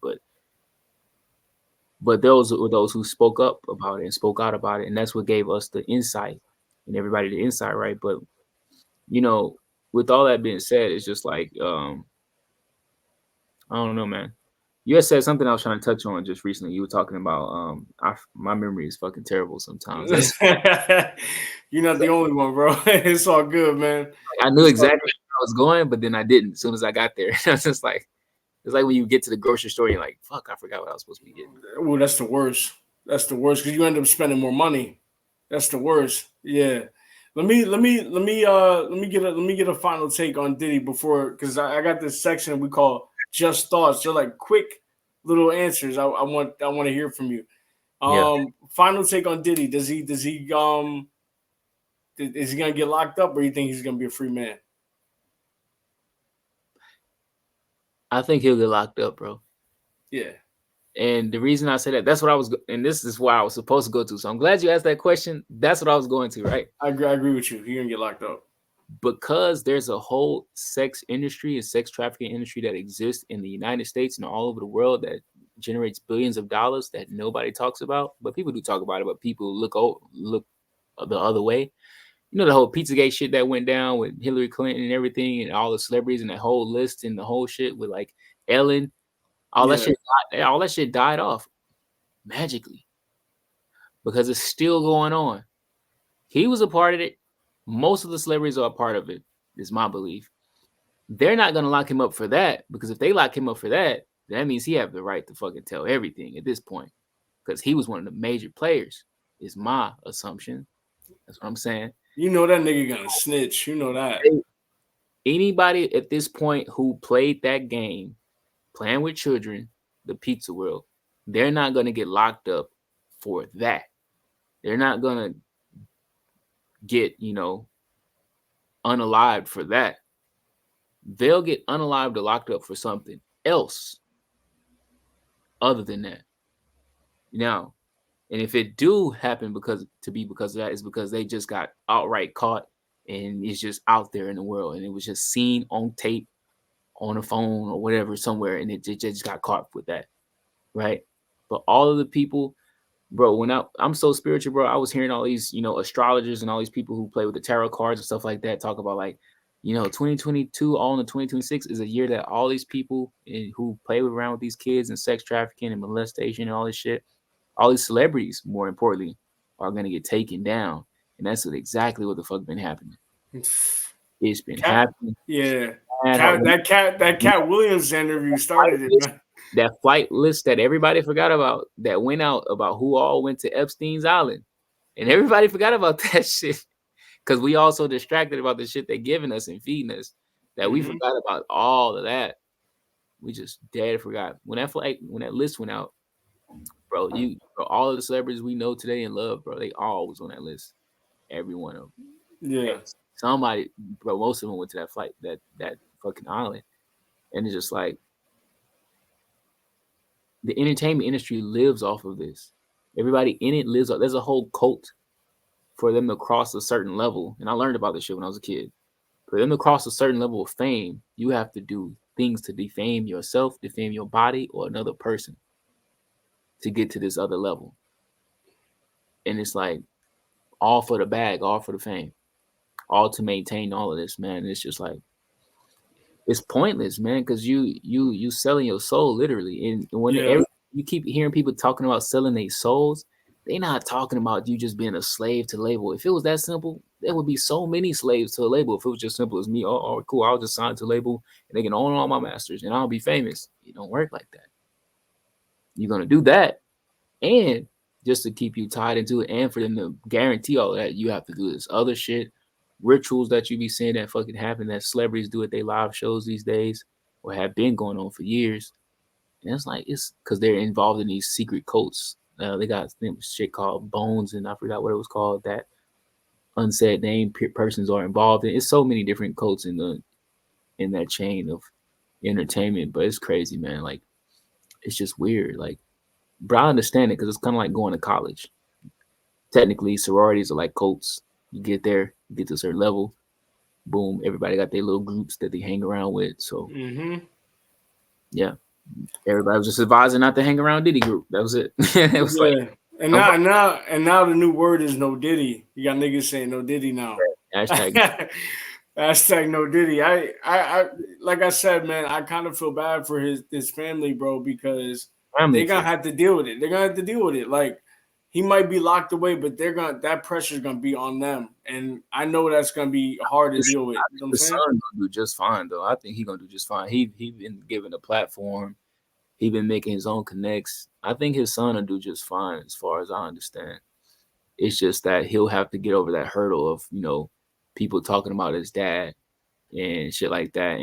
But those were those who spoke up about it and spoke out about it. And that's what gave us the insight and everybody the insight, right? But, with all that being said, it's just like, I don't know, man. You had said something I was trying to touch on just recently. You were talking about, my memory is fucking terrible sometimes. You're not the only one, bro. It's all good, man. I knew exactly what I was going, but then I didn't. As soon as I got there, I was just like, it's like when you get to the grocery store, you're like, fuck, I forgot what I was supposed to be getting. Well, that's the worst. That's the worst because you end up spending more money. That's the worst. Yeah. Let me get a final take on Diddy before because I got this section we call just thoughts. They're like quick little answers. I want to hear from you. Yeah, Final take on Diddy. Is he gonna get locked up or you think he's gonna be a free man? I think he'll get locked up, bro. Yeah. And the reason I say that, that's what I was, and this is why I was supposed to go to. So I'm glad you asked that question. That's what I was going to, right? I agree with you. He's gonna get locked up. Because there's a whole sex industry and sex trafficking industry that exists in the United States and all over the world that generates billions of dollars that nobody talks about, but people do talk about it. But people look the other way. You know the whole Pizzagate shit that went down with Hillary Clinton and everything, and all the celebrities and that whole list and the whole shit with like Ellen, all that Yeah. shit, all that shit died off magically because it's still going on. He was a part of it. Most of the celebrities are a part of it, is my belief. They're not gonna lock him up for that because if they lock him up for that, that means he have the right to fucking tell everything at this point because he was one of the major players. Is my assumption. That's what I'm saying. You know that nigga gonna snitch. You know that. Anybody at this point who played that game, playing with children, the pizza world, they're not gonna get locked up for that. They're not gonna get, unalived for that. They'll get unalived or locked up for something else other than that. Now, and if it do happen because of that, is because they just got outright caught and it's just out there in the world and it was just seen on tape, on a phone or whatever somewhere, and it just got caught with that, right? But all of the people, bro, when I'm so spiritual, bro, I was hearing all these, astrologers and all these people who play with the tarot cards and stuff like that talk about like, 2022, all in the 2026 is a year that all these people who play around with these kids and sex trafficking and molestation and all this shit, all these celebrities, more importantly, are gonna get taken down, and that's exactly what the fuck been happening. It's been Cat, happening. yeah. Cat Williams interview started it, man. That flight list that everybody forgot about that went out about who all went to Epstein's Island, and everybody forgot about that shit because we all so distracted about the shit they're giving us and feeding us that we forgot about all of that. We just dead forgot when that list went out, bro. All of the celebrities we know today and love, bro, they all was on that list. Every one of them. Yeah. Somebody, bro, most of them went to that flight, that fucking island, and it's just like the entertainment industry lives off of this. Everybody in it lives off. There's a whole cult for them to cross a certain level, and I learned about this shit when I was a kid. For them to cross a certain level of fame, you have to do things to defame yourself, defame your body, or another person to get to this other level. And it's like all for the bag, all for the fame, all to maintain all of this, man. And it's just like it's pointless, man, because you selling your soul literally. And when you keep hearing people talking about selling their souls, they're not talking about you just being a slave to label. If it was that simple, there would be so many slaves to a label. If it was just simple as me, oh cool, I'll just sign to a label and they can own all my masters and I'll be famous. It don't work like that. You're gonna do that, and just to keep you tied into it, and for them to guarantee all that, you have to do this other shit, rituals that you be seeing that fucking happen that celebrities do at their live shows these days, or have been going on for years. And it's because they're involved in these secret cults. They got shit called Bones, and I forgot what it was called. That unsaid name persons are involved in. It's so many different cults in that chain of entertainment, but it's crazy, man. Like it's just weird. Like, but I understand it because it's kind of like going to college. Technically, sororities are like cults. You get there, you get to a certain level, boom, everybody got their little groups that they hang around with. So, yeah, everybody was just advising not to hang around Diddy group. That was it. It was like, and now the new word is no Diddy. You got niggas saying no Diddy now. hashtag. Hashtag no Diddy. I like I said, man, I kind of feel bad for his family, bro, because they're gonna have to deal with it. They're gonna have to deal with it. Like he might be locked away, but that pressure's gonna be on them, and I know that's gonna be hard to deal with. I You know think what I'm the saying? son gonna do just fine though. I think he gonna do just fine. He been given a platform. He been making his own connects. I think his son will do just fine as far as I understand. It's just that he'll have to get over that hurdle of people talking about his dad and shit like that,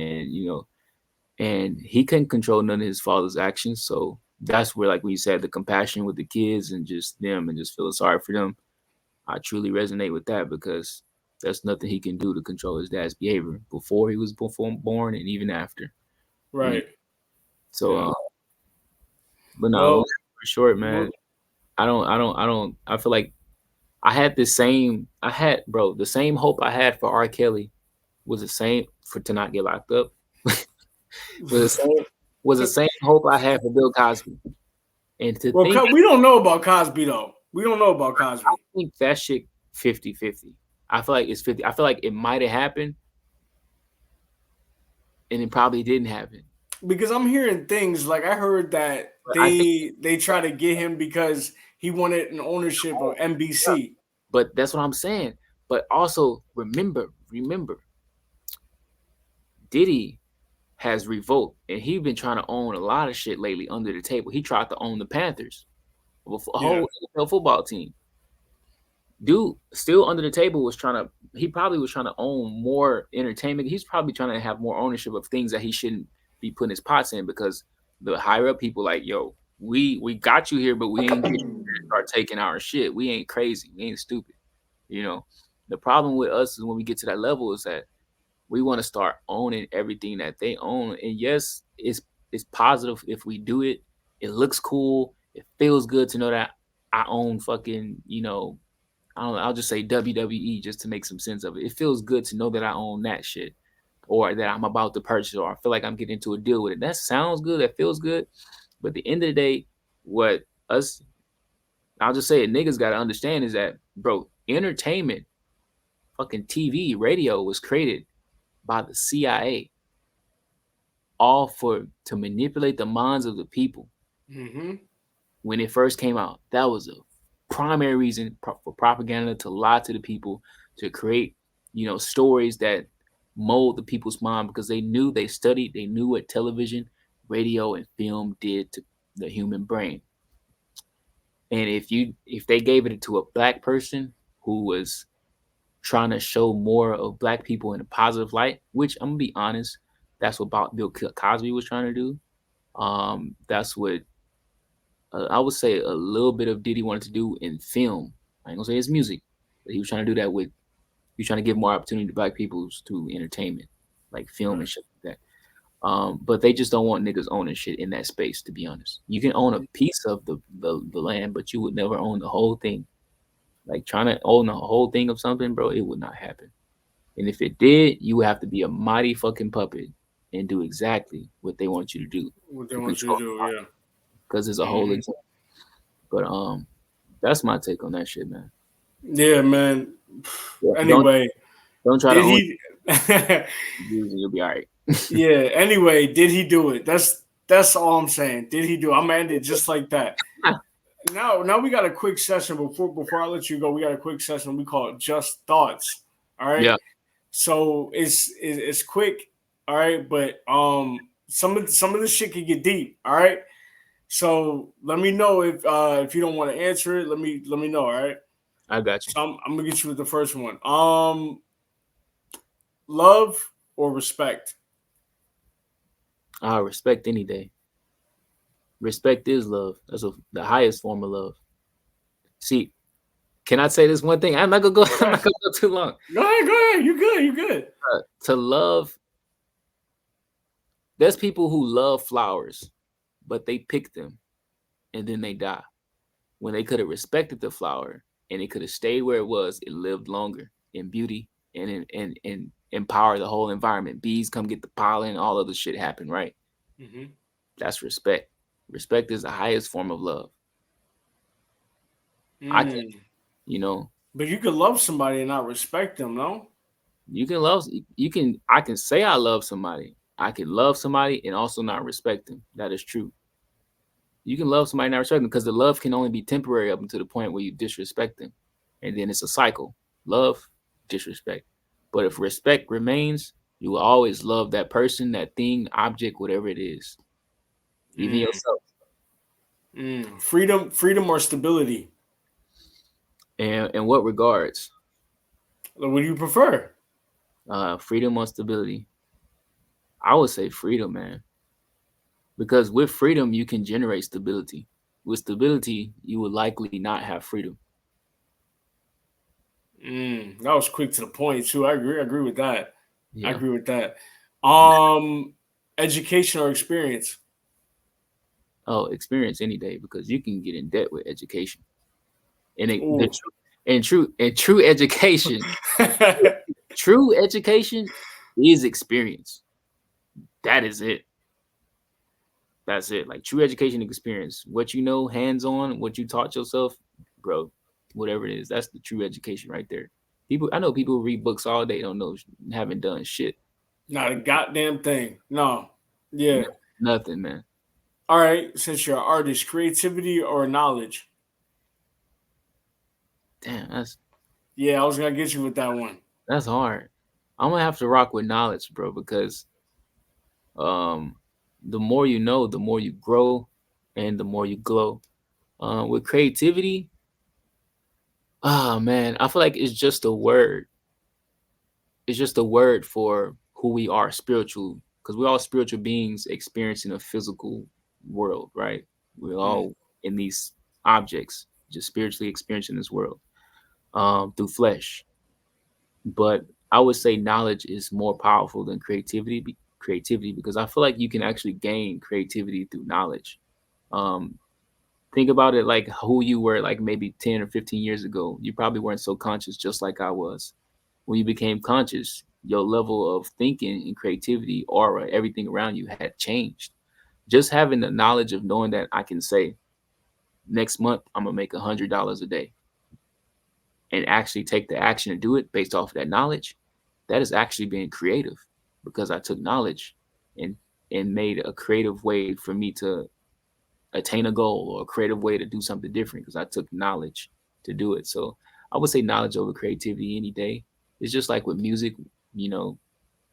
and he couldn't control none of his father's actions. So that's where, like when you said, the compassion with the kids and just them and just feeling sorry for them, I truly resonate with that because there's nothing he can do to control his dad's behavior before he was born and even after. You know? Right. So, Yeah. but no, long Well, story short, man, well, I feel like I had, bro, the same hope I had for R. Kelly was the same for to not get locked up. was the same was the same hope I had for Bill Cosby. And to well, think, we don't know about Cosby though. We don't know about I Cosby think that shit 50-50. I feel like it's 50. I feel like it might have happened and it probably didn't happen. because I'm hearing things like I heard that But I think, they try to get him because he wanted an ownership of yeah, NBC. but that's what I'm saying. But also remember, Diddy has revoked and he's been trying to own a lot of shit lately under the table. He tried to own the Panthers, a Yeah. whole NFL football team. Dude still under the table was trying to he probably was trying to own more entertainment. He's probably trying to have more ownership of things that he shouldn't be putting his pots in because the higher up people like, yo, we got you here, but we ain't get you to start taking our shit. We ain't crazy. We ain't stupid. You know, the problem with us is when we get to that level is that we want to start owning everything that they own. And yes, it's positive if we do it. It looks cool. It feels good to know that I own fucking, I don't know, I'll just say WWE just to make some sense of it. It feels good to know that I own that shit or that I'm about to purchase or I feel like I'm getting into a deal with it. That sounds good. That feels good. But at the end of the day, what us, I'll just say it, niggas got to understand is that, bro, entertainment, fucking TV, radio was created by the CIA, all for to manipulate the minds of the people. Mm-hmm. When it first came out, that was a primary reason for propaganda to lie to the people, to create, stories that mold the people's mind because they studied, they knew what television, radio, and film did to the human brain. And if they gave it to a black person who was trying to show more of black people in a positive light, which I'm gonna be honest, that's what Bill Cosby was trying to do. That's what I would say a little bit of Diddy wanted to do in film. I ain't gonna say his music, but he was trying to do that with. He was trying to give more opportunity to black people to entertainment, like film and Right. shit like that. But they just don't want niggas owning shit in that space. To be honest, you can own a piece of the land, but you would never own the whole thing. Like trying to own the whole thing of something, bro, it would not happen. And if it did, you would have to be a mighty fucking puppet and do exactly what they want you to do What they to want you to control do, yeah. because it's a whole Mm-hmm. example. But that's my take on that shit, man. Yeah, man. Yeah, Anyway, don't try to did own he? views and you'll be all right. Yeah. Anyway, did he do it? That's all I'm saying. Did he do it? I'm gonna end it just like that. Now we got a quick session before I let you go. We got a quick session. We call it just thoughts. All right. Yeah, So it's quick. All right, but some of the shit can get deep. All right. So let me know if you don't want to answer it. Let me know. All right. I got you. So I'm gonna get you with the first one. Love or respect? I respect any day. Respect is love. That's the highest form of love. See, can I say this one thing? I'm not gonna go. I'm not gonna go too long. Go ahead. Go ahead. You good. You good. To love, there's people who love flowers, but they pick them and then they die. When they could have respected the flower and it could have stayed where it was, it lived longer in beauty and empower the whole environment. Bees come get the pollen, all other shit happen, right? Mm-hmm. That's respect. Respect is the highest form of love. I can, Mm. you know, But you could love somebody and not respect them, no? you can love, I can say I love somebody. I can love somebody and also not respect them. That is true. You can love somebody and not respect them because the love can only be temporary up until the point where you disrespect them, and then it's a cycle: love, disrespect. But if respect remains, you will always love that person, that thing, object, whatever it is, even Mm, yourself. freedom or stability? And in what regards? What do you prefer? Freedom or stability? I would say freedom, man, because with freedom you can generate stability. With stability, you would likely not have freedom. That was quick to the point too. I agree. I agree with that. I Yeah. agree with that. Um, education or experience? Oh, experience any day because you can get in debt with education. And the Ooh. true and true education, true education is experience. That is it. That's it. Like true education experience. What you know, hands on, what you taught yourself, bro, whatever it is, that's the true education right there. People, I know people who read books all day, don't know, haven't done shit. Not a goddamn thing. No. Yeah. Nothing, man. All right. Since you're an artist, creativity or knowledge? Damn, that's Yeah, I was gonna get you with that one. that's hard. I'm gonna have to rock with knowledge, bro, because um the more you know, the more you grow and the more you glow. With creativity, oh man, I feel like it's just a word. It's just a word for who we are spiritual, because we're all spiritual beings experiencing a physical world, right? We're Mm. all in these objects, just spiritually experiencing this world through flesh. But I would say knowledge is more powerful than creativity because I feel like you can actually gain creativity through knowledge. Um, think about it like who you were like maybe 10 or 15 years ago. You probably weren't so conscious, just like I was. When you became conscious, your level of thinking and creativity, aura, everything around you had changed. Just having the knowledge of knowing that I can say next month I'm gonna make $100 a day and actually take the action to do it based off of that knowledge, that is actually being creative because I took knowledge and made a creative way for me to attain a goal or a creative way to do something different because I took knowledge to do it. So I would say knowledge over creativity any day. It's just like with music, you know,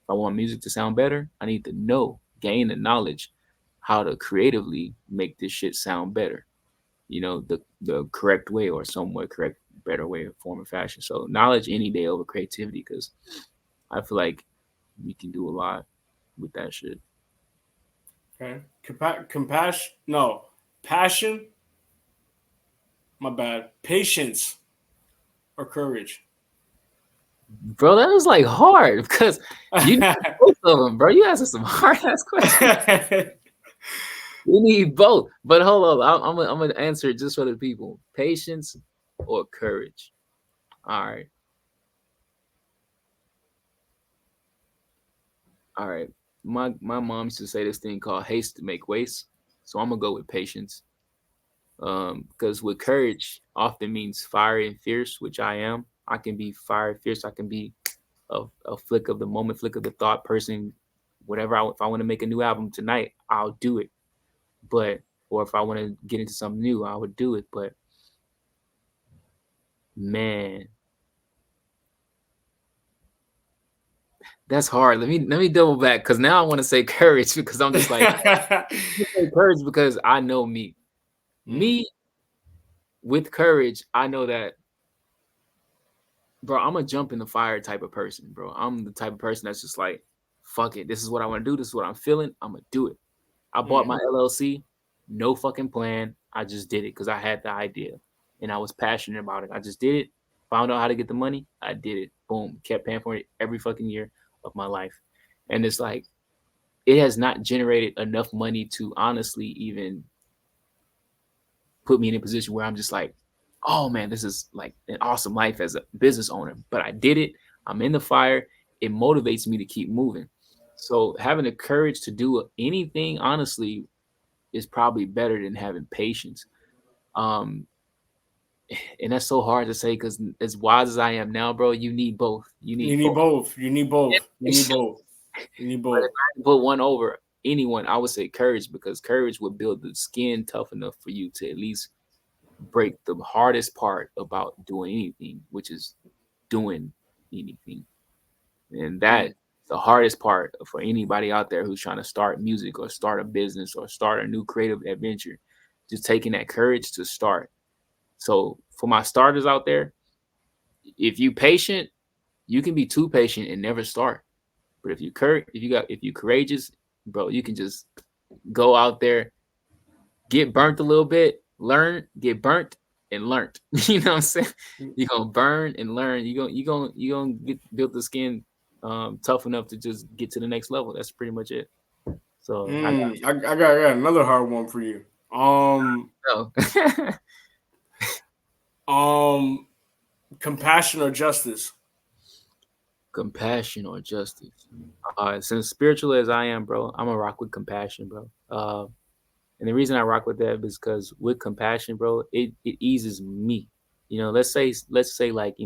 if I want music to sound better, I need to know, gain the knowledge how to creatively make this shit sound better. You know, the correct way or somewhat correct, better way, form, or fashion. So knowledge any day over creativity because I feel like we can do a lot with that shit. Okay. Compassion? No. Passion? My bad. Patience or courage? Bro, that was like hard because you need both of them, bro. You asking some hard ass questions. You need both. But hold up, I'm gonna answer it just for the people. Patience or courage. All right, all right. My mom used to say this thing called haste to make waste. So I'm gonna go with patience. Because with courage often means fiery and fierce, which I am. I can be fiery, fierce. I can be a flick of the moment, flick of the thought person, whatever. If I want to make a new album tonight, I'll do it. But or if I want to get into something new, I would do it. But man, that's hard. Let me double back because now I want to say courage because I'm just like say courage because I know me. Mm. Me with courage, I know that, bro, I'm a jump in the fire type of person, bro. I'm the type of person that's just like, fuck it. This is what I want to do. This is what I'm feeling. I'm gonna do it. I bought Mm. my LLC, no fucking plan. I just did it because I had the idea and I was passionate about it. I just did it. Found out how to get the money. I did it. Boom. Kept paying for it every fucking year of my life. And it's like it has not generated enough money to honestly even put me in a position where I'm just like, oh man, this is like an awesome life as a business owner. But I did it. I'm in the fire. It motivates me to keep moving. So having the courage to do anything, honestly, is probably better than having patience. Um, and that's so hard to say because as wise as I am now, bro, you need both. You You need need both. both. You need both. You need But both. You need if both. I had to put one over, anyone, I would say courage, because courage would build the skin tough enough for you to at least break the hardest part about doing anything, which is doing anything. And that the hardest part for anybody out there who's trying to start music or start a business or start a new creative adventure, just taking that courage to start. So for my starters out there, if you patient, you can be too patient and never start. But if you courageous, bro, you can just go out there, get burnt a little bit, learn, get burnt and learned. You know what I'm saying? You're gonna burn and learn. You gonna get build the skin tough enough to just get to the next level. That's pretty much it. So I got another hard one for you. no. Um, compassion or justice? Compassion or justice. Since spiritual as I am, bro, I'm gonna rock with compassion, bro. And the reason I rock with that is because with compassion, bro, it eases me. You know, let's say like,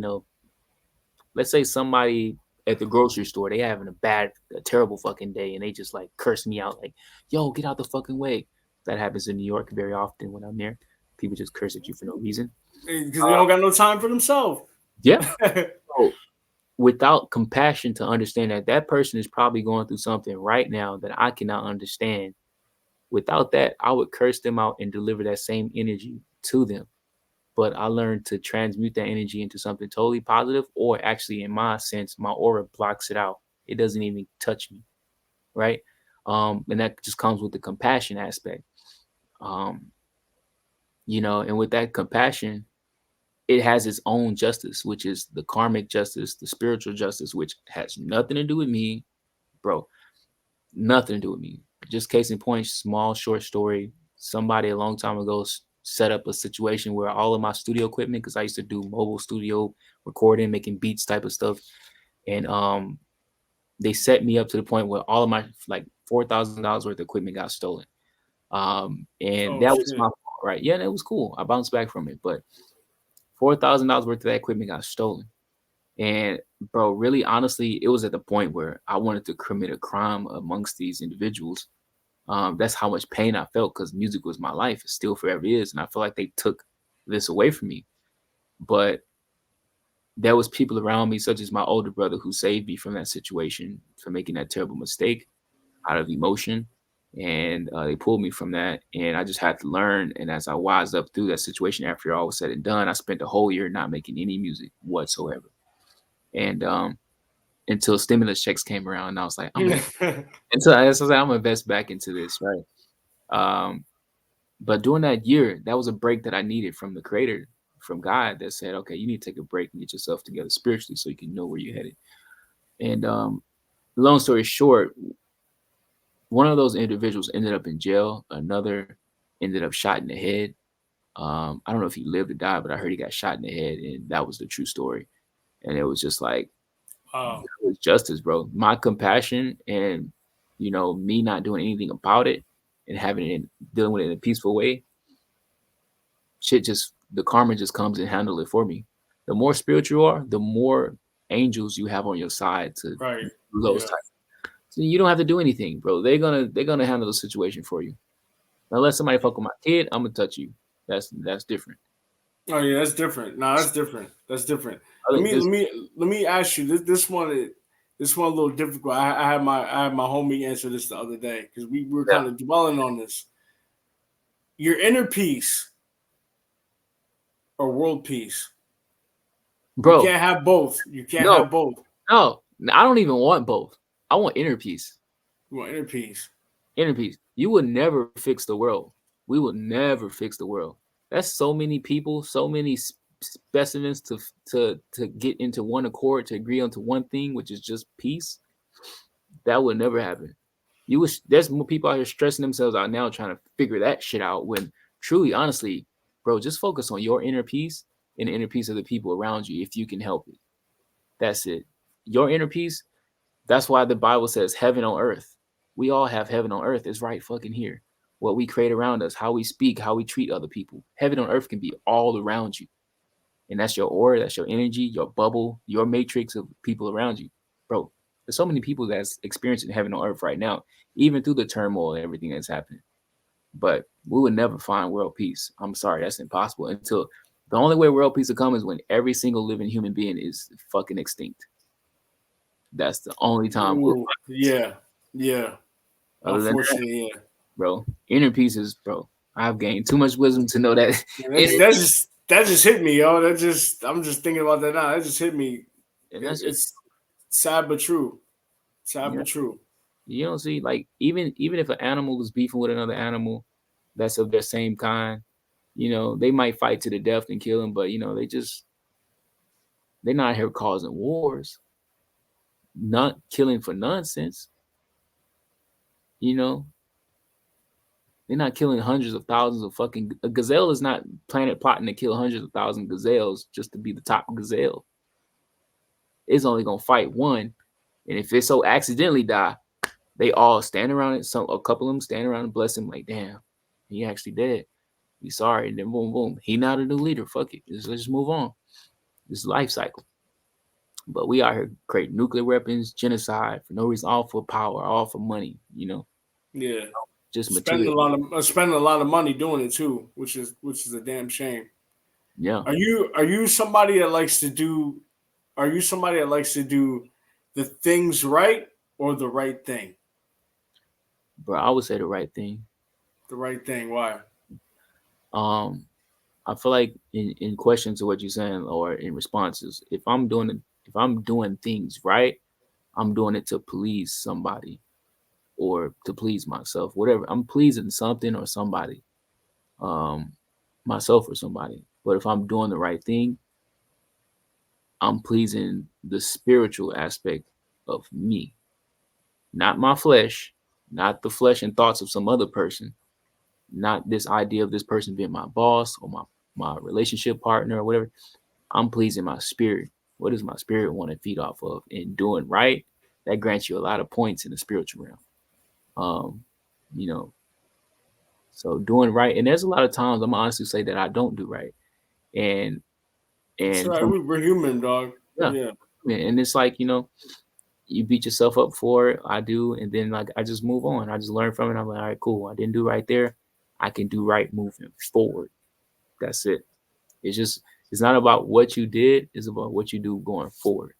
let's say somebody at the grocery store, they having a terrible fucking day, and they just like curse me out, like, yo, get out the fucking way. That happens in New York very often when I'm there. People just curse at you for no reason. Because they don't got no time for themselves. Yeah. So without compassion to understand that that person is probably going through something right now that I cannot understand, without that, I would curse them out and deliver that same energy to them. But I learned to transmute that energy into something totally positive, or actually, in my sense, my aura blocks it out. It doesn't even touch me, right? And that just comes with the compassion aspect. Um, and with that compassion, it has its own justice, which is the karmic justice, the spiritual justice, which has nothing to do with me, bro. Nothing to do with me. Just case in point, small short story. Somebody a long time ago set up a situation where all of my studio equipment, because I used to do mobile studio recording, making beats type of stuff, and they set me up to the point where all of my like $4,000 worth of equipment got stolen. And Oh that was my shit! fault, right? Yeah, and it was cool. I bounced back from it, but $4,000 worth of that equipment got stolen. And bro, really honestly, it was at the point where I wanted to commit a crime amongst these individuals. That's how much pain I felt, because music was my life. It still forever is. And I feel like they took this away from me. But there was people around me, such as my older brother, who saved me from that situation, from making that terrible mistake out of emotion. And they pulled me from that. And I just had to learn. And as I wised up through that situation, after all was said and done, I spent the whole year not making any music whatsoever. And until stimulus checks came around, and I was like, I was like, I'm gonna invest back into this, right? But during that year, that was a break that I needed from the creator, from God, that said, okay, you need to take a break and get yourself together spiritually so you can know where you're headed. And long story short, one of those individuals ended up in jail. Another ended up shot in the head. I don't know if he lived or died, but I heard he got shot in the head, and that was the true story. And it was just like, Wow. it was justice, bro. My compassion and me not doing anything about it and having it, dealing with it in a peaceful way, the karma just comes and handle it for me. The more spiritual you are, the more angels you have on your side to Right. do those Yeah. types. So you don't have to do anything, bro. They're gonna handle the situation for you. Unless somebody fuck with my kid, I'm gonna touch you. That's different. Oh yeah, that's different. No, that's different. That's different. I Let think me this, let me let me ask you this one a little difficult. I had my homie answer this the other day because we were yeah, kind of dwelling on this. Your inner peace or world peace. You bro. can't have both. You can't No, have both. no, I don't even want both. I want inner peace. You want inner peace. Inner peace. You will never fix the world. We will never fix the world. That's so many people, so many specimens to get into one accord, to agree onto one thing, which is just peace. That would never happen. There's more people out here stressing themselves out now trying to figure that shit out, when truly, honestly, bro, just focus on your inner peace and the inner peace of the people around you if you can help it. That's it. Your inner peace. That's why the Bible says heaven on earth. We all have heaven on earth. It's right fucking here. What we create around us, how we speak, how we treat other people. Heaven on earth can be all around you. And that's your aura, that's your energy, your bubble, your matrix of people around you. Bro, There's so many people that's experiencing heaven on earth right now, even through the turmoil and everything that's happening. But we would never find world peace. I'm sorry, that's impossible. Until the only way world peace will come is when every single living human being is fucking extinct. That's the only time we'll Ooh, find peace. yeah, yeah. Other than that, Unfortunately, yeah. bro, inner peace is, bro. I've gained too much wisdom to know that Yeah, inner peace, that just hit me, yo. I'm just thinking about that now. That just hit me. and that's just, It's sad but true. Sad you know, but true. you don't see, like, even if an animal was beefing with another animal that's of their same kind, they might fight to the death and kill him, but they're not here causing wars, not killing for nonsense. You know, they're not killing hundreds of thousands of fucking. A gazelle is not planet plotting to kill hundreds of thousands of gazelles just to be the top gazelle. It's only gonna fight one, and if it so accidentally die, they all stand around it. A couple of them stand around and bless him, like, damn, he actually dead. We sorry, and then boom, boom, he not a new leader. Fuck it, let's just move on. This is life cycle. But we out here creating nuclear weapons, genocide for no reason, all for power, all for money. Yeah. Just material. Spending a lot of money doing it too, which is a damn shame. Yeah, Are you somebody that likes to do are you somebody that likes to do the things right or the right thing? bro, I would say the right thing. The right thing. Why? Um, I feel like in question to what you're saying or in responses, if I'm doing things right, I'm doing it to please somebody or to please myself, whatever. I'm pleasing something or somebody, um, myself or somebody. But if I'm doing the right thing, I'm pleasing the spiritual aspect of me, not my flesh, not the flesh and thoughts of some other person, not this idea of this person being my boss or my relationship partner or whatever. I'm pleasing my spirit. What does my spirit want to feed off of? And doing right, that grants you a lot of points in the spiritual realm. Um, you know, so doing right, and there's a lot of times I'm honestly say that I don't do right, and That's and right. for me, We're human, dog. yeah, Yeah. and it's like you beat yourself up for it. I do, and then like I just move on. I just learn from it. I'm like, all right, cool. I didn't do right there. I can do right moving forward. That's it. It's not about what you did. It's about what you do going forward.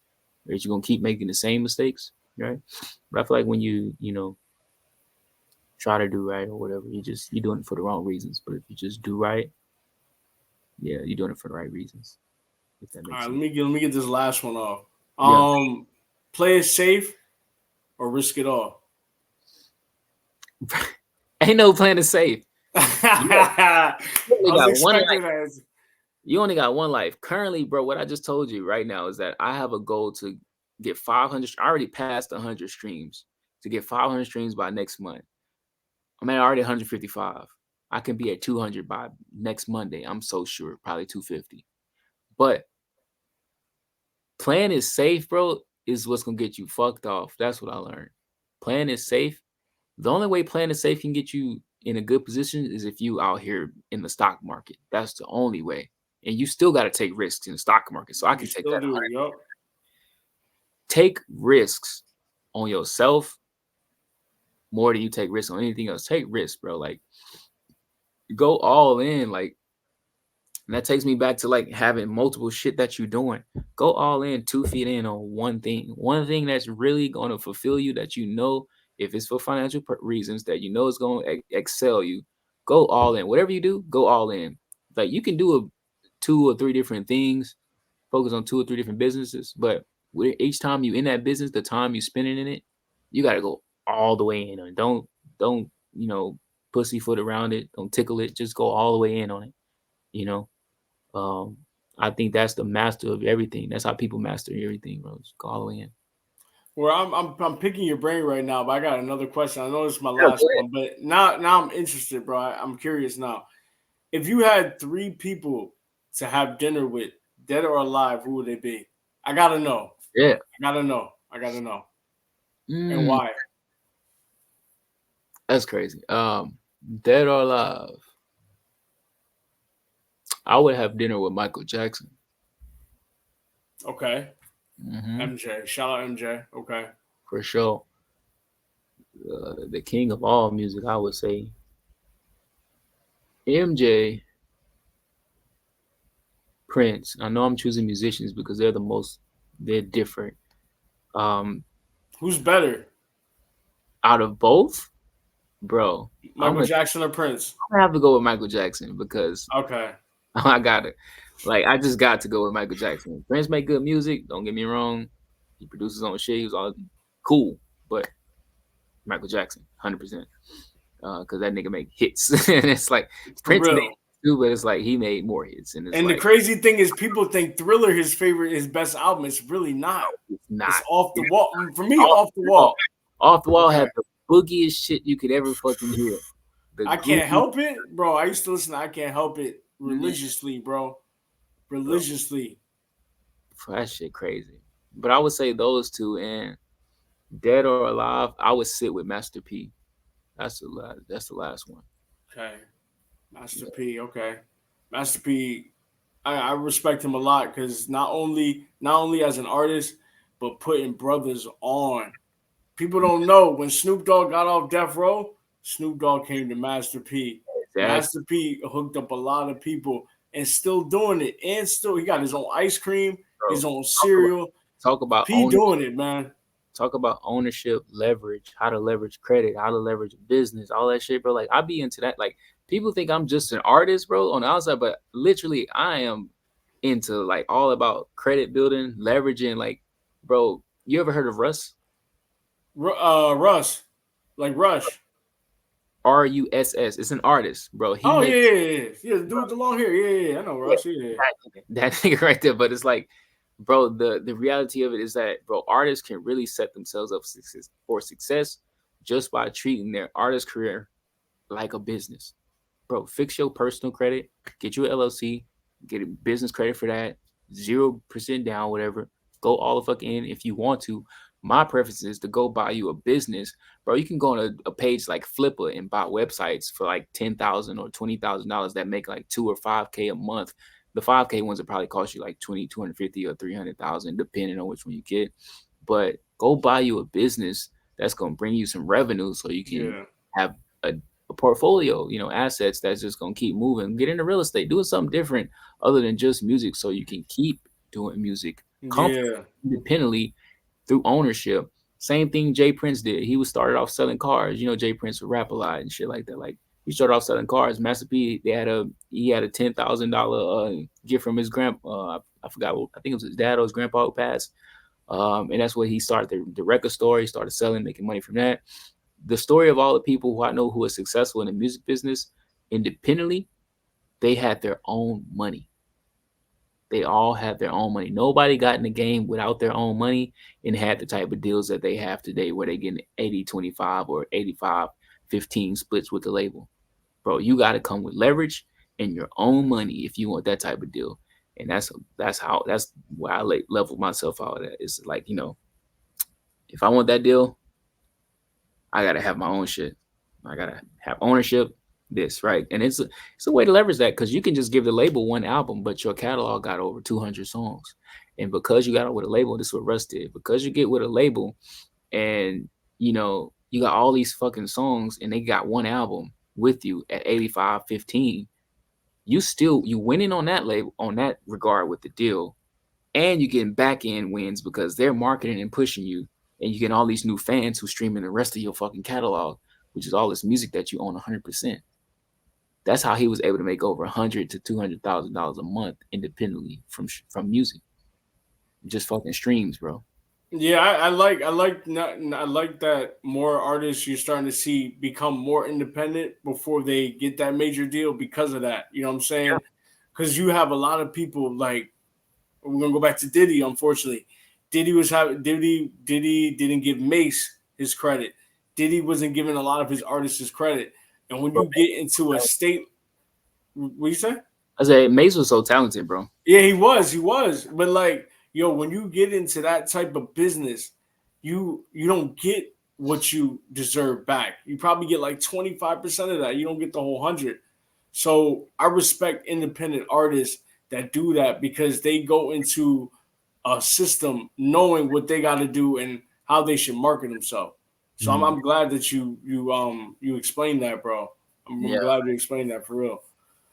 Right? You're gonna keep making the same mistakes, right? But I feel like when you try to do right or whatever, you're doing it for the wrong reasons. But if you just do right, yeah, you're doing it for the right reasons. If that All makes right, sense. let me get this last one off. Yeah. Play it safe or risk it all. Ain't no plan to save. You I only was got one expecting life. that. You only got one life. Currently, bro, what I just told you right now is that I have a goal to get 500. I already passed 100 streams to get 500 streams by next month. I'm at already 155. I can be at 200 by next Monday. I'm so sure, probably 250. But playing is safe, bro, is what's gonna get you fucked off. That's what I learned. Playing is safe. The only way playing is safe can get you in a good position is if you out here in the stock market. That's the only way. And you still got to take risks in the stock market. So I You can take still that do, 100. yup. Take risks on yourself more than you take risks on anything else. Take risks, bro. Like go all in. Like, and that takes me back to like having multiple shit that you're doing. Go all in, 2 feet in on one thing that's really going to fulfill you. That if it's for financial reasons, that is going to excel you. Go all in. Whatever you do, go all in. Like you can do 2 or 3 different things, focus on 2 or 3 different businesses, but each time you in that business, the time you spending in it, you got to go all the way in on it. Don't pussyfoot around it. Don't tickle it. Just go all the way in on it. You know. Um, I think that's the master of everything. That's how people master everything, bro. Just go all the way in. Well, I'm picking your brain right now, but I got another question. I know this is my Yeah, last go ahead. one, but now I'm interested, bro. I'm curious now. If you had three people to have dinner with, dead or alive, who would they be? I gotta know. Yeah. I gotta know. I gotta know. And Mm, why? that's crazy. Dead or alive, I would have dinner with Michael Jackson. Okay. Hmm. MJ. Shout out MJ. Okay. for sure. The king of all music, I would say, MJ, Prince. I know I'm choosing musicians because they're different. Um, Who's better, Out of both, bro, I'm Michael gonna, Jackson or Prince? I'm gonna have to go with Michael Jackson because Okay. I got it. Like I just got to go with Michael Jackson. Prince make good music. Don't get me wrong. He produces his own shit. He was all cool, but Michael Jackson, 100%. Because that nigga make hits, and it's like For Prince made real. hits too, but it's like he made more hits, and it's And the like crazy thing is, people think Thriller his best album. It's really not. it's It's not. off the wall. For me, Off off the the wall. wall. Off the wall Okay. had the boogiest shit you could ever fucking hear. The I can't groovy, help it, bro. I used to listen to I Can't Help It man, religiously, bro. bro, Religiously. that shit crazy. But I would say those two, and Dead or Alive, I would sit with Master P. That's the last. That's the last one. Okay. Master P. Okay. Master P. I respect him a lot because not only as an artist, but putting brothers on. People don't know when Snoop Dogg got off Death Row, Snoop Dogg came to Master P. Exactly, Master P hooked up a lot of people and still doing it. And still he got his own ice cream, bro. his own Talk about cereal. talk about P ownership. doing it, man. Talk about ownership, leverage, how to leverage credit, how to leverage business, all that shit, bro. Like I be into that. Like people think I'm just an artist, bro, on the outside, but literally I am into like all about credit building, leveraging. Like, bro, you ever heard of Russ? Russ, like Rush. Russ. It's an artist, bro. He Oh yeah, makes yeah, yeah, yeah. Yeah, the dude with the long hair. Yeah, yeah, yeah. I know yeah, Russ. Yeah, that nigga right there. But it's like, bro, the reality of it is that, bro, artists can really set themselves up for success just by treating their artist career like a business. Bro, fix your personal credit, get you an LLC, get a business credit for that, 0% down, whatever. Go all the fuck in if you want to. My preference is to go buy you a business, bro. You can go on a page like Flipper and buy websites for like $10,000 or $20,000 that make like 2 or 5K a month. The 5K ones will probably cost you like 20, 250 or 300,000, depending on which one you get. But go buy you a business that's gonna bring you some revenue so you can yeah, have a portfolio, assets that's just gonna keep moving. Get into real estate, doing something different other than just music, so you can keep doing music comfortably, yeah, independently through ownership. Same thing Jay Prince did. He was started off selling cars. Jay Prince would rap a lot and shit like that. Like he started off selling cars. Master P, he had a $10,000 gift from his grandpa. I forgot. I think it was his dad or his grandpa who passed. And that's where he started the record store. He started selling, making money from that. The story of all the people who I know who are successful in the music business independently, they had their own money. They all had their own money. Nobody got in the game without their own money and had the type of deals that they have today where they get 80-25 or 85-15 splits with the label. Bro, you got to come with leverage and your own money if you want that type of deal. And that's where I level myself out at. It's like, if I want that deal, I gotta have my own shit. I gotta have ownership. This right, and it's a way to leverage that because you can just give the label one album, but your catalog got over 200 songs, and because you got it with a label, this is what Russ did. Because you get with a label, and you got all these fucking songs, and they got one album with you at 85-15. You winning on that label on that regard with the deal, and you getting back end wins because they're marketing and pushing you, and you get all these new fans who streaming the rest of your fucking catalog, which is all this music that you own 100%. That's how he was able to make over $100,000 to $200,000 a month independently from music, just fucking streams, bro. yeah. I like that more artists you're starting to see become more independent before they get that major deal because of that. You know what I'm saying? Because you have a lot of people like we're gonna go back to Diddy. Unfortunately, Diddy didn't give Mace his credit. Diddy wasn't giving a lot of his artists his credit. And when Bro, you get into a state, what you say? I say Mace was so talented, bro. Yeah, he was. But like, yo, when you get into that type of business, you don't get what you deserve back. You probably get like 25% of that. You don't get the whole 100. So I respect independent artists that do that because they go into a system knowing what they got to do and how they should market themselves. So Mm, I'm glad that you explained that, bro. I'm yeah, glad you explained that for real.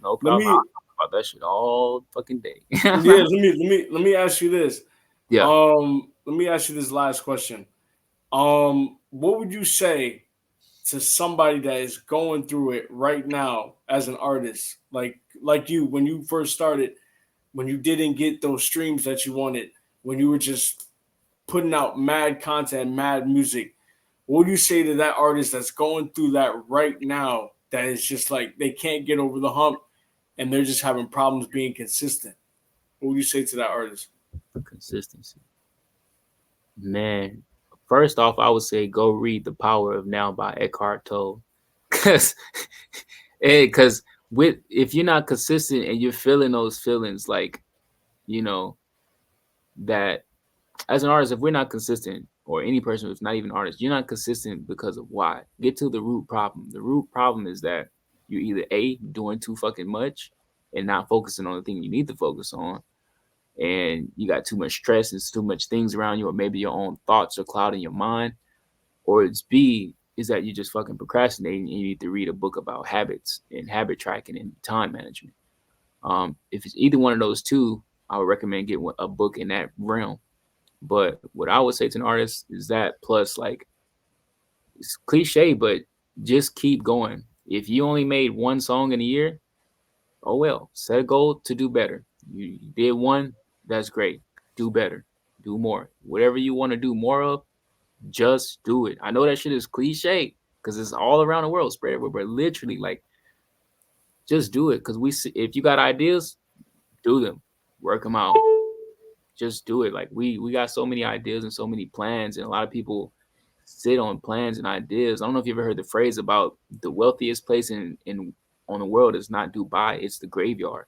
no Let problem. I me talk about that shit all fucking day. yeah, let me ask you this. Yeah, Let me ask you this last question. What would you say to somebody that is going through it right now as an artist, like you when you first started, when you didn't get those streams that you wanted, when you were just putting out mad content, mad music? What would you say to that artist that's going through that right now? That is just like they can't get over the hump and they're just having problems being consistent. What would you say to that artist? consistency. Man, first off, I would say go read The Power of Now by Eckhart Tolle. Cause, cause with if you're not consistent and you're feeling those feelings, like, you know, that as an artist, if we're not consistent, or any person who's not even an artist, you're not consistent because of why. Get to the root problem. The root problem is that you're either A, doing too fucking much and not focusing on the thing you need to focus on, and you got too much stress and too much things around you, or maybe your own thoughts are clouding your mind, or it's B, is that you're just fucking procrastinating and you need to read a book about habits and habit tracking and time management. If it's either one of those two, I would recommend getting a book in that realm. But what I would say to an artist is that, plus, like, it's cliche, but just keep going. If you only made one song in a year, oh well, set a goal to do better. You did one, that's great. Do better, do more. Whatever you want to do more of, just do it. I know that shit is cliche because it's all around the world, spread everywhere, but literally, like, just do it. Because we see, if you got ideas, do them, work them out. Just do it. Like, we got so many ideas and so many plans, and a lot of people sit on plans and ideas. I don't know if you ever heard the phrase about the wealthiest place in on the world is not Dubai, it's the graveyard,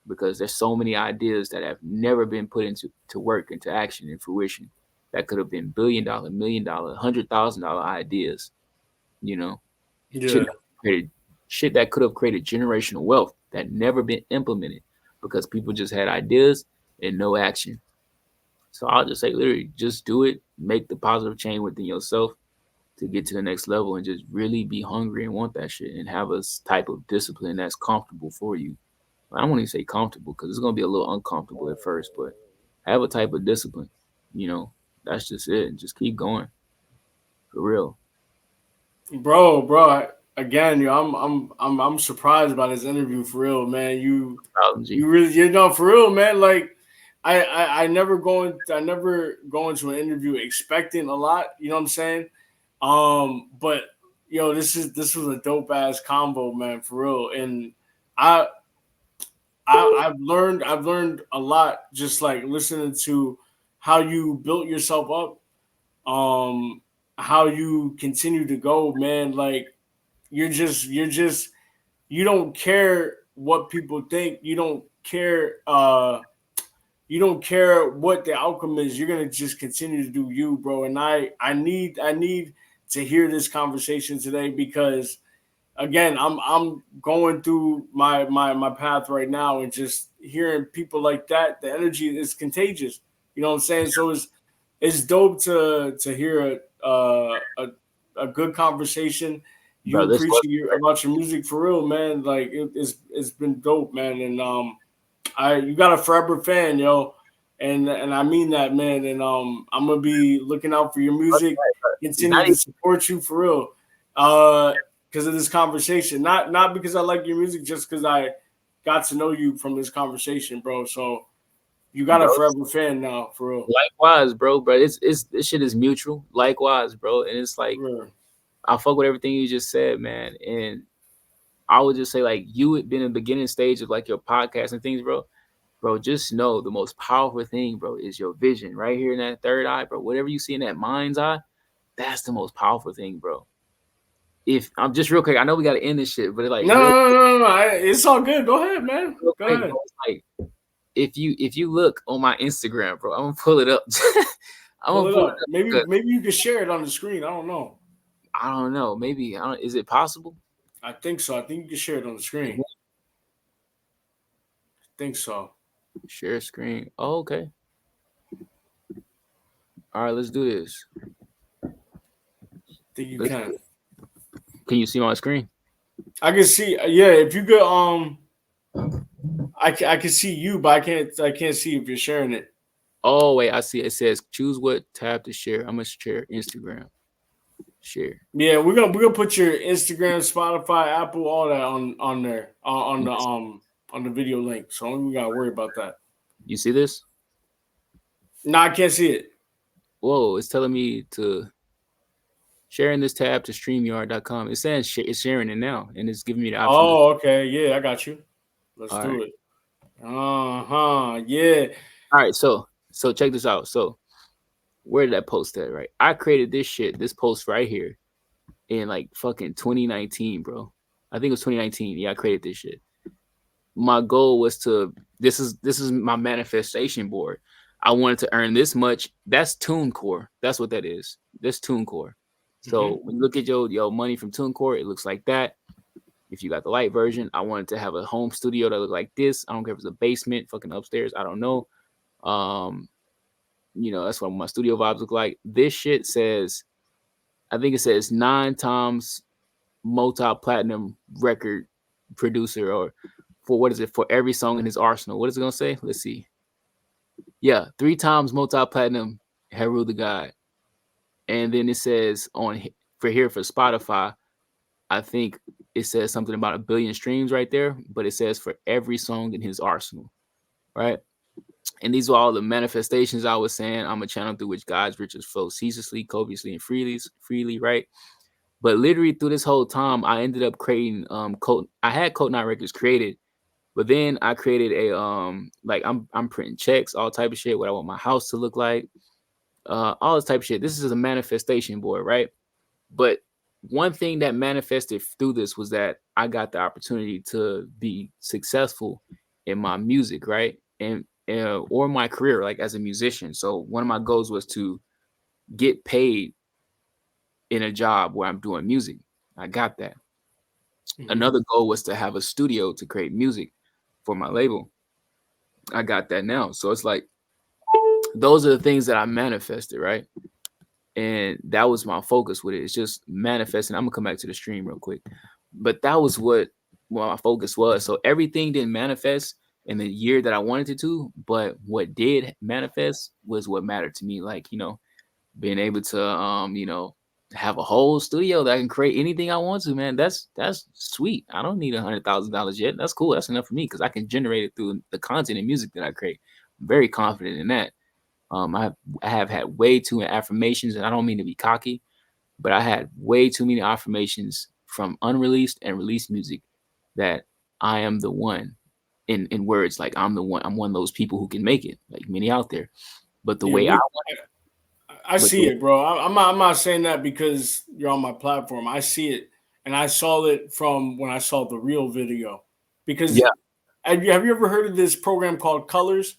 because there's so many ideas that have never been put into work, into action and fruition, that could have been $1 billion, $1 million, $100,000 ideas. You know, shit Yeah, that created shit that could have created generational wealth that never been implemented because people just had ideas and no action. So I'll just say, literally, just do it. Make the positive change within yourself to get to the next level, and just really be hungry and want that shit, and have a type of discipline that's comfortable for you. I don't want to say comfortable because it's gonna be a little uncomfortable at first, but have a type of discipline. You know, that's just it. And just keep going for real. bro. Again, yo, I'm surprised by this interview for real, man. Thousand G. You really, you know, for real, man. Like, I never go into an interview expecting a lot. You know what I'm saying? But yo, this was a dope ass combo, man, for real. And I, I've learned a lot just like listening to how you built yourself up, um, how you continue to go, man. Like you're just you don't care what people think. You don't care what the outcome is. You're gonna just continue to do you, bro. And I need to hear this conversation today because again, I'm going through my path right now and just hearing people like that, the energy is contagious. You know what I'm saying? So it's dope to hear a good conversation. Bro, You this was preaching about your music for real, man. Like it's been dope, man. And I you got a forever fan, yo, and I mean that, man. And I'm gonna be looking out for your music, it's continue not to even, support you for real, because of this conversation. Not because I like your music, just because I got to know you from this conversation, bro. So you got a bro. forever fan now, for real. Likewise, bro. But it's this shit is mutual. Likewise, bro. And it's For like, real. I fuck with everything you just said, man. And I would just say, like, you had been in the beginning stage of like your podcast and things, bro. Bro, just know the most powerful thing, bro, is your vision right here in that third eye, bro. Whatever you see in that mind's eye, that's the most powerful thing, bro. If I'm just real quick, I know we got to end this shit, but like No, no, no, no, no. It's all good. Go ahead, man. real Go quick, bro, ahead. it's like, if you look on my Instagram, bro, I'm gonna pull it up. I'm Pull gonna it pull it up. up because Maybe you can share it on the screen. I don't know. I don't know. Maybe I don't. Is it possible? I think so. I think you can share it on the screen. I think so. Share screen. Oh, okay. All right, let's do this. Think you Let's, can? can you see my screen? I can see. Yeah, if you could, I can see you, but I can't see if you're sharing it. Oh wait, I see. It says choose what tab to share. I'm gonna share Instagram. Share. Yeah, we're gonna put your Instagram, Spotify, Apple, all that on there on the video link. So we gotta worry about that. You see this? No, I can't see it. Whoa, it's telling me to share in this tab to StreamYard.com. It says it's sharing it now, and it's giving me the option. Oh, okay. Yeah, I got you. Let's All right, do it. Yeah. all right. So check this out. So where did that post at? Right, I created this post right here in like fucking 2019, bro. I think it was 2019. Yeah, I created this shit. My goal was to this is my manifestation board. I wanted to earn this much. That's TuneCore. That's what that is. That's TuneCore. Hmm. So when you look at your money from TuneCore, it looks like that. If you got the light version, I wanted to have a home studio that looked like this. I don't care if it's a basement, fucking upstairs. I don't know. Um, that's what my studio vibes look like. This shit says, I think it says 9 times multi-platinum record producer, or for what is it, for every song in his arsenal. What is it gonna say? Let's see. Yeah, 3 times multi-platinum Heroux the God. And then it says for Spotify, I think it says something about 1 billion streams right there, but it says for every song in his arsenal, right? And these are all the manifestations I was saying. I'm a channel through which God's riches flow ceaselessly, copiously, and freely, right? But literally through this whole time, I ended up creating I had Code 9 Records created, but then I created a like I'm printing checks, all type of shit, what I want my house to look like, all this type of shit. This is a manifestation board, right? But one thing that manifested through this was that I got the opportunity to be successful in my music, right? And or my career, like as a musician. So one of my goals was to get paid in a job where I'm doing music. I got that. Hmm. Another goal was to have a studio to create music for my label. I got that now. So it's like those are the things that I manifested, right? And that was my focus with it. It's just manifesting. I'm gonna come back to the stream real quick, but that was what my focus was. So everything didn't manifest in the year that I wanted it to, but what did manifest was what mattered to me. Like being able to have a whole studio that I can create anything I want to. Man, that's sweet. I don't need $100,000 yet. That's cool. That's enough for me because I can generate it through the content and music that I create. I'm very confident in that. I have had way too many affirmations, and I don't mean to be cocky, but I had way too many affirmations from unreleased and released music that I am the one in words, like I'm the one. I'm one of those people who can make it, like many out there. But the Yeah, way I I but see it, bro. I'm not saying that because you're on my platform. I see it, and I saw it from when I saw the real video. Because yeah, have you ever heard of this program called Colors?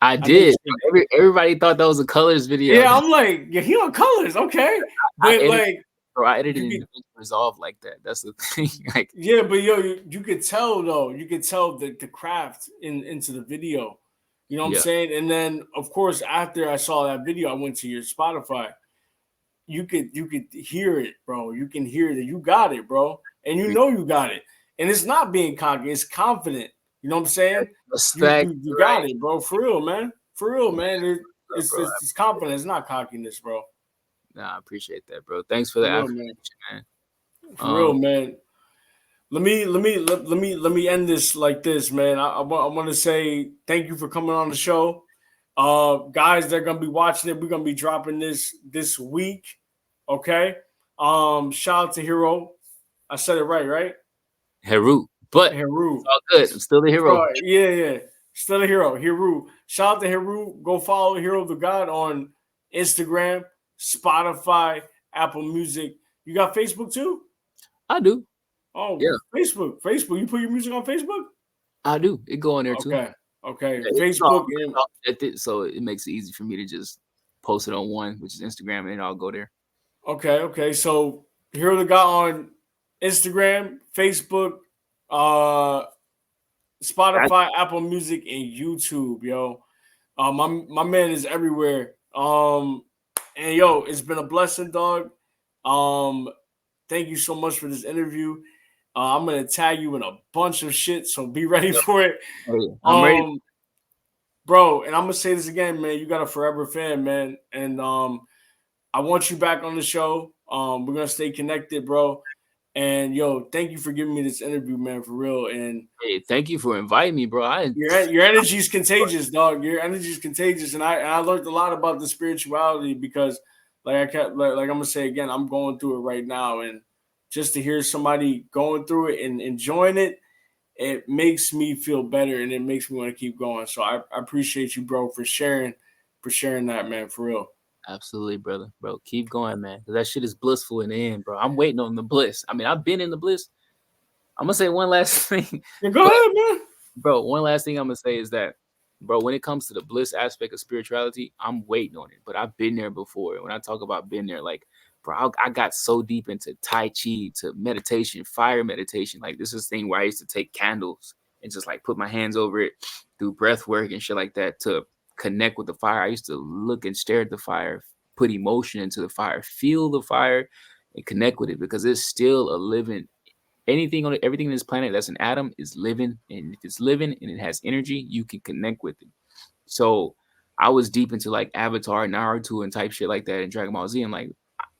I I know you've did. seen it. Everybody thought that was a colors video. Yeah, I'm like, yeah, he on Colors, okay, I but edited, like bro. I edited you in could, DaVinci Resolve like that. That's the thing. Like, yeah, but yo, you could tell though, you could tell the craft into the video. You know what I'm yeah, saying? And then of course after I saw that video, I went to your Spotify. You could hear it, bro. You can hear that you got it, bro, and you know you got it. And it's not being cocky; it's confident. You know what I'm saying? You respect, you you right? got it, bro. For real, man. For real, man. It's, Bro. it's it's confidence, it's not cockiness, bro. Nah, I appreciate that, bro. Thanks for the For real, man. affirmation, man. For real, Um, man. Let me end this like this, man. I want to say thank you for coming on the show. Guys, they're gonna be watching it. We're gonna be dropping this week. Okay. Shout out to Hero. I said it right, right? Heroux, but it's Heroux. all good. I'm still the hero. Yeah, yeah. Still a hero. Heroux. Shout out to Heroux. Go follow Hero the God on Instagram, Spotify, Apple Music. You got Facebook too? I do. Oh, Yeah, Facebook. Facebook. You put your music on Facebook? I do. It go on there too. Okay. Okay. Yeah, Facebook it's and all connected, so it makes it easy for me to just post it on one, which is Instagram, and I'll go there. okay, okay. So Hero the God on Instagram, Facebook, uh I, Spotify, Apple Music, and YouTube, yo. My man is everywhere. And yo, it's been a blessing, dog. Um, thank you so much for this interview. I'm gonna tag you in a bunch of shit, so be ready Yo, for it. hey, I'm ready. Um, bro, and I'm gonna say this again, man. You got a forever fan, man. And I want you back on the show. We're gonna stay connected, bro. And yo, thank you for giving me this interview, man, for real. And Hey, thank you for inviting me, bro. your energy is contagious, dog. Your energy is contagious, and I learned a lot about the spirituality because, like I kept like I'm gonna say again, I'm going through it right now, and just to hear somebody going through it and enjoying it, it makes me feel better, and it makes me want to keep going. So I appreciate you, bro, for sharing that, man, for real. Absolutely, brother. Bro, keep going, man. 'Cause that shit is blissful in the end, bro. I'm waiting on the bliss. I mean, I've been in the bliss. I'm gonna say one last thing, Yeah, go but ahead, man. bro, one last thing I'm gonna say is that, bro, when it comes to the bliss aspect of spirituality, I'm waiting on it. But I've been there before. When I talk about been there, like, bro, I got so deep into Tai Chi, to meditation, fire meditation. Like, this is the thing where I used to take candles and just like put my hands over it, do breath work and shit like that to connect with the fire. I used to look and stare at the fire, put emotion into the fire, feel the fire, and connect with it because it's still a living anything on it, everything in this planet that's an atom is living, and if it's living and it has energy, you can connect with it. So I was deep into like Avatar, Naruto, and type shit like that, and Dragon Ball Z. I'm like,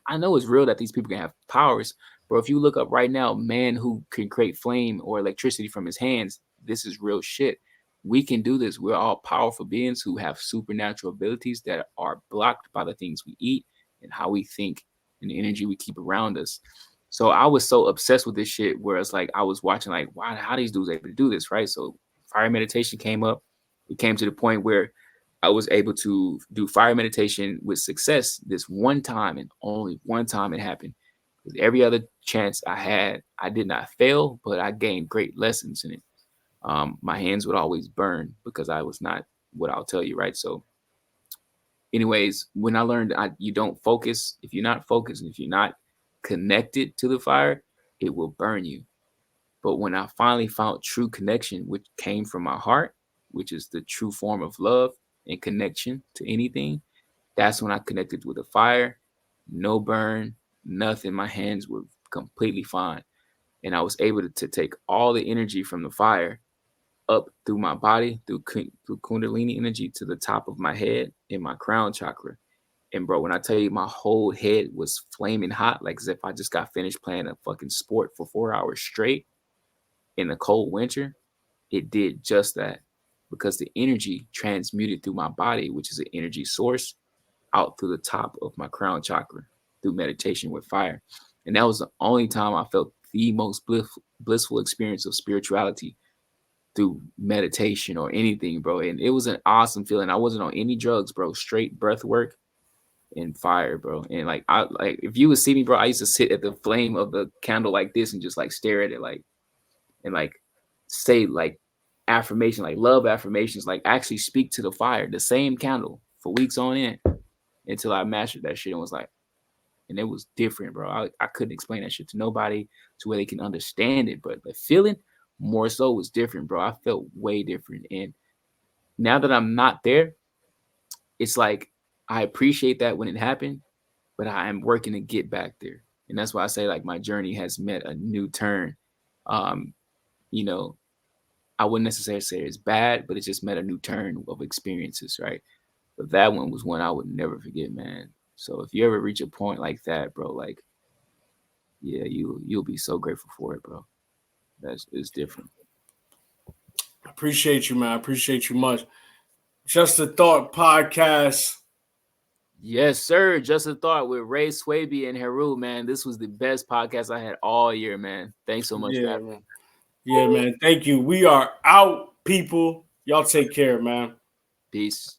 I know it's real that these people can have powers, but if you look up right now, man who can create flame or electricity from his hands, this is real shit. We can do this. We're all powerful beings who have supernatural abilities that are blocked by the things we eat and how we think and the energy we keep around us. So I was so obsessed with this shit where it's like I was watching like, wow, how these dudes able to do this, right? So fire meditation came up. It came to the point where I was able to do fire meditation with success this one time, and only one time it happened. Because every other chance I had, I did not fail, but I gained great lessons in it. My hands would always burn because I was not what I'll tell you, right? So, anyways, when I learned you don't focus, if you're not focused, and if you're not connected to the fire, it will burn you. But when I finally found true connection, which came from my heart, which is the true form of love and connection to anything, that's when I connected with the fire. No burn, nothing. My hands were completely fine. And I was able to take all the energy from the fire up through my body, through Kundalini energy to the top of my head in my crown chakra. And bro, when I tell you my whole head was flaming hot, like as if I just got finished playing a fucking sport for 4 hours straight in the cold winter, it did just that because the energy transmuted through my body, which is an energy source, out through the top of my crown chakra through meditation with fire. And that was the only time I felt the most blissful experience of spirituality through meditation or anything, bro. And it was an awesome feeling. I wasn't on any drugs, bro. Straight breath work and fire, bro. And like I like if you would see me, bro, I used to sit at the flame of the candle like this and just like stare at it like and like say like affirmation, like love affirmations, like actually speak to the fire, the same candle for weeks on end until I mastered that shit and was like, and it was different, bro. I couldn't explain that shit to nobody to where they can understand it, but the feeling more so was different, bro. I felt way different. And now that I'm not there, it's like I appreciate that when it happened, but I am working to get back there. And that's why I say like my journey has met a new turn. Um, you know, I wouldn't necessarily say it's bad, but it just met a new turn of experiences, right? But that one was one I would never forget, man. So if you ever reach a point like that, bro, like yeah, you'll be so grateful for it, bro. That's it's different. Appreciate you, man. I appreciate you much. Just a Thought podcast. Yes, sir. Just a thought with Ray Swaby and Heroux, man. This was the best podcast I had all year, man. Thanks so much for Yeah, having man. Yeah, man. Thank you. We are out, people. Y'all take care, man. me. Peace.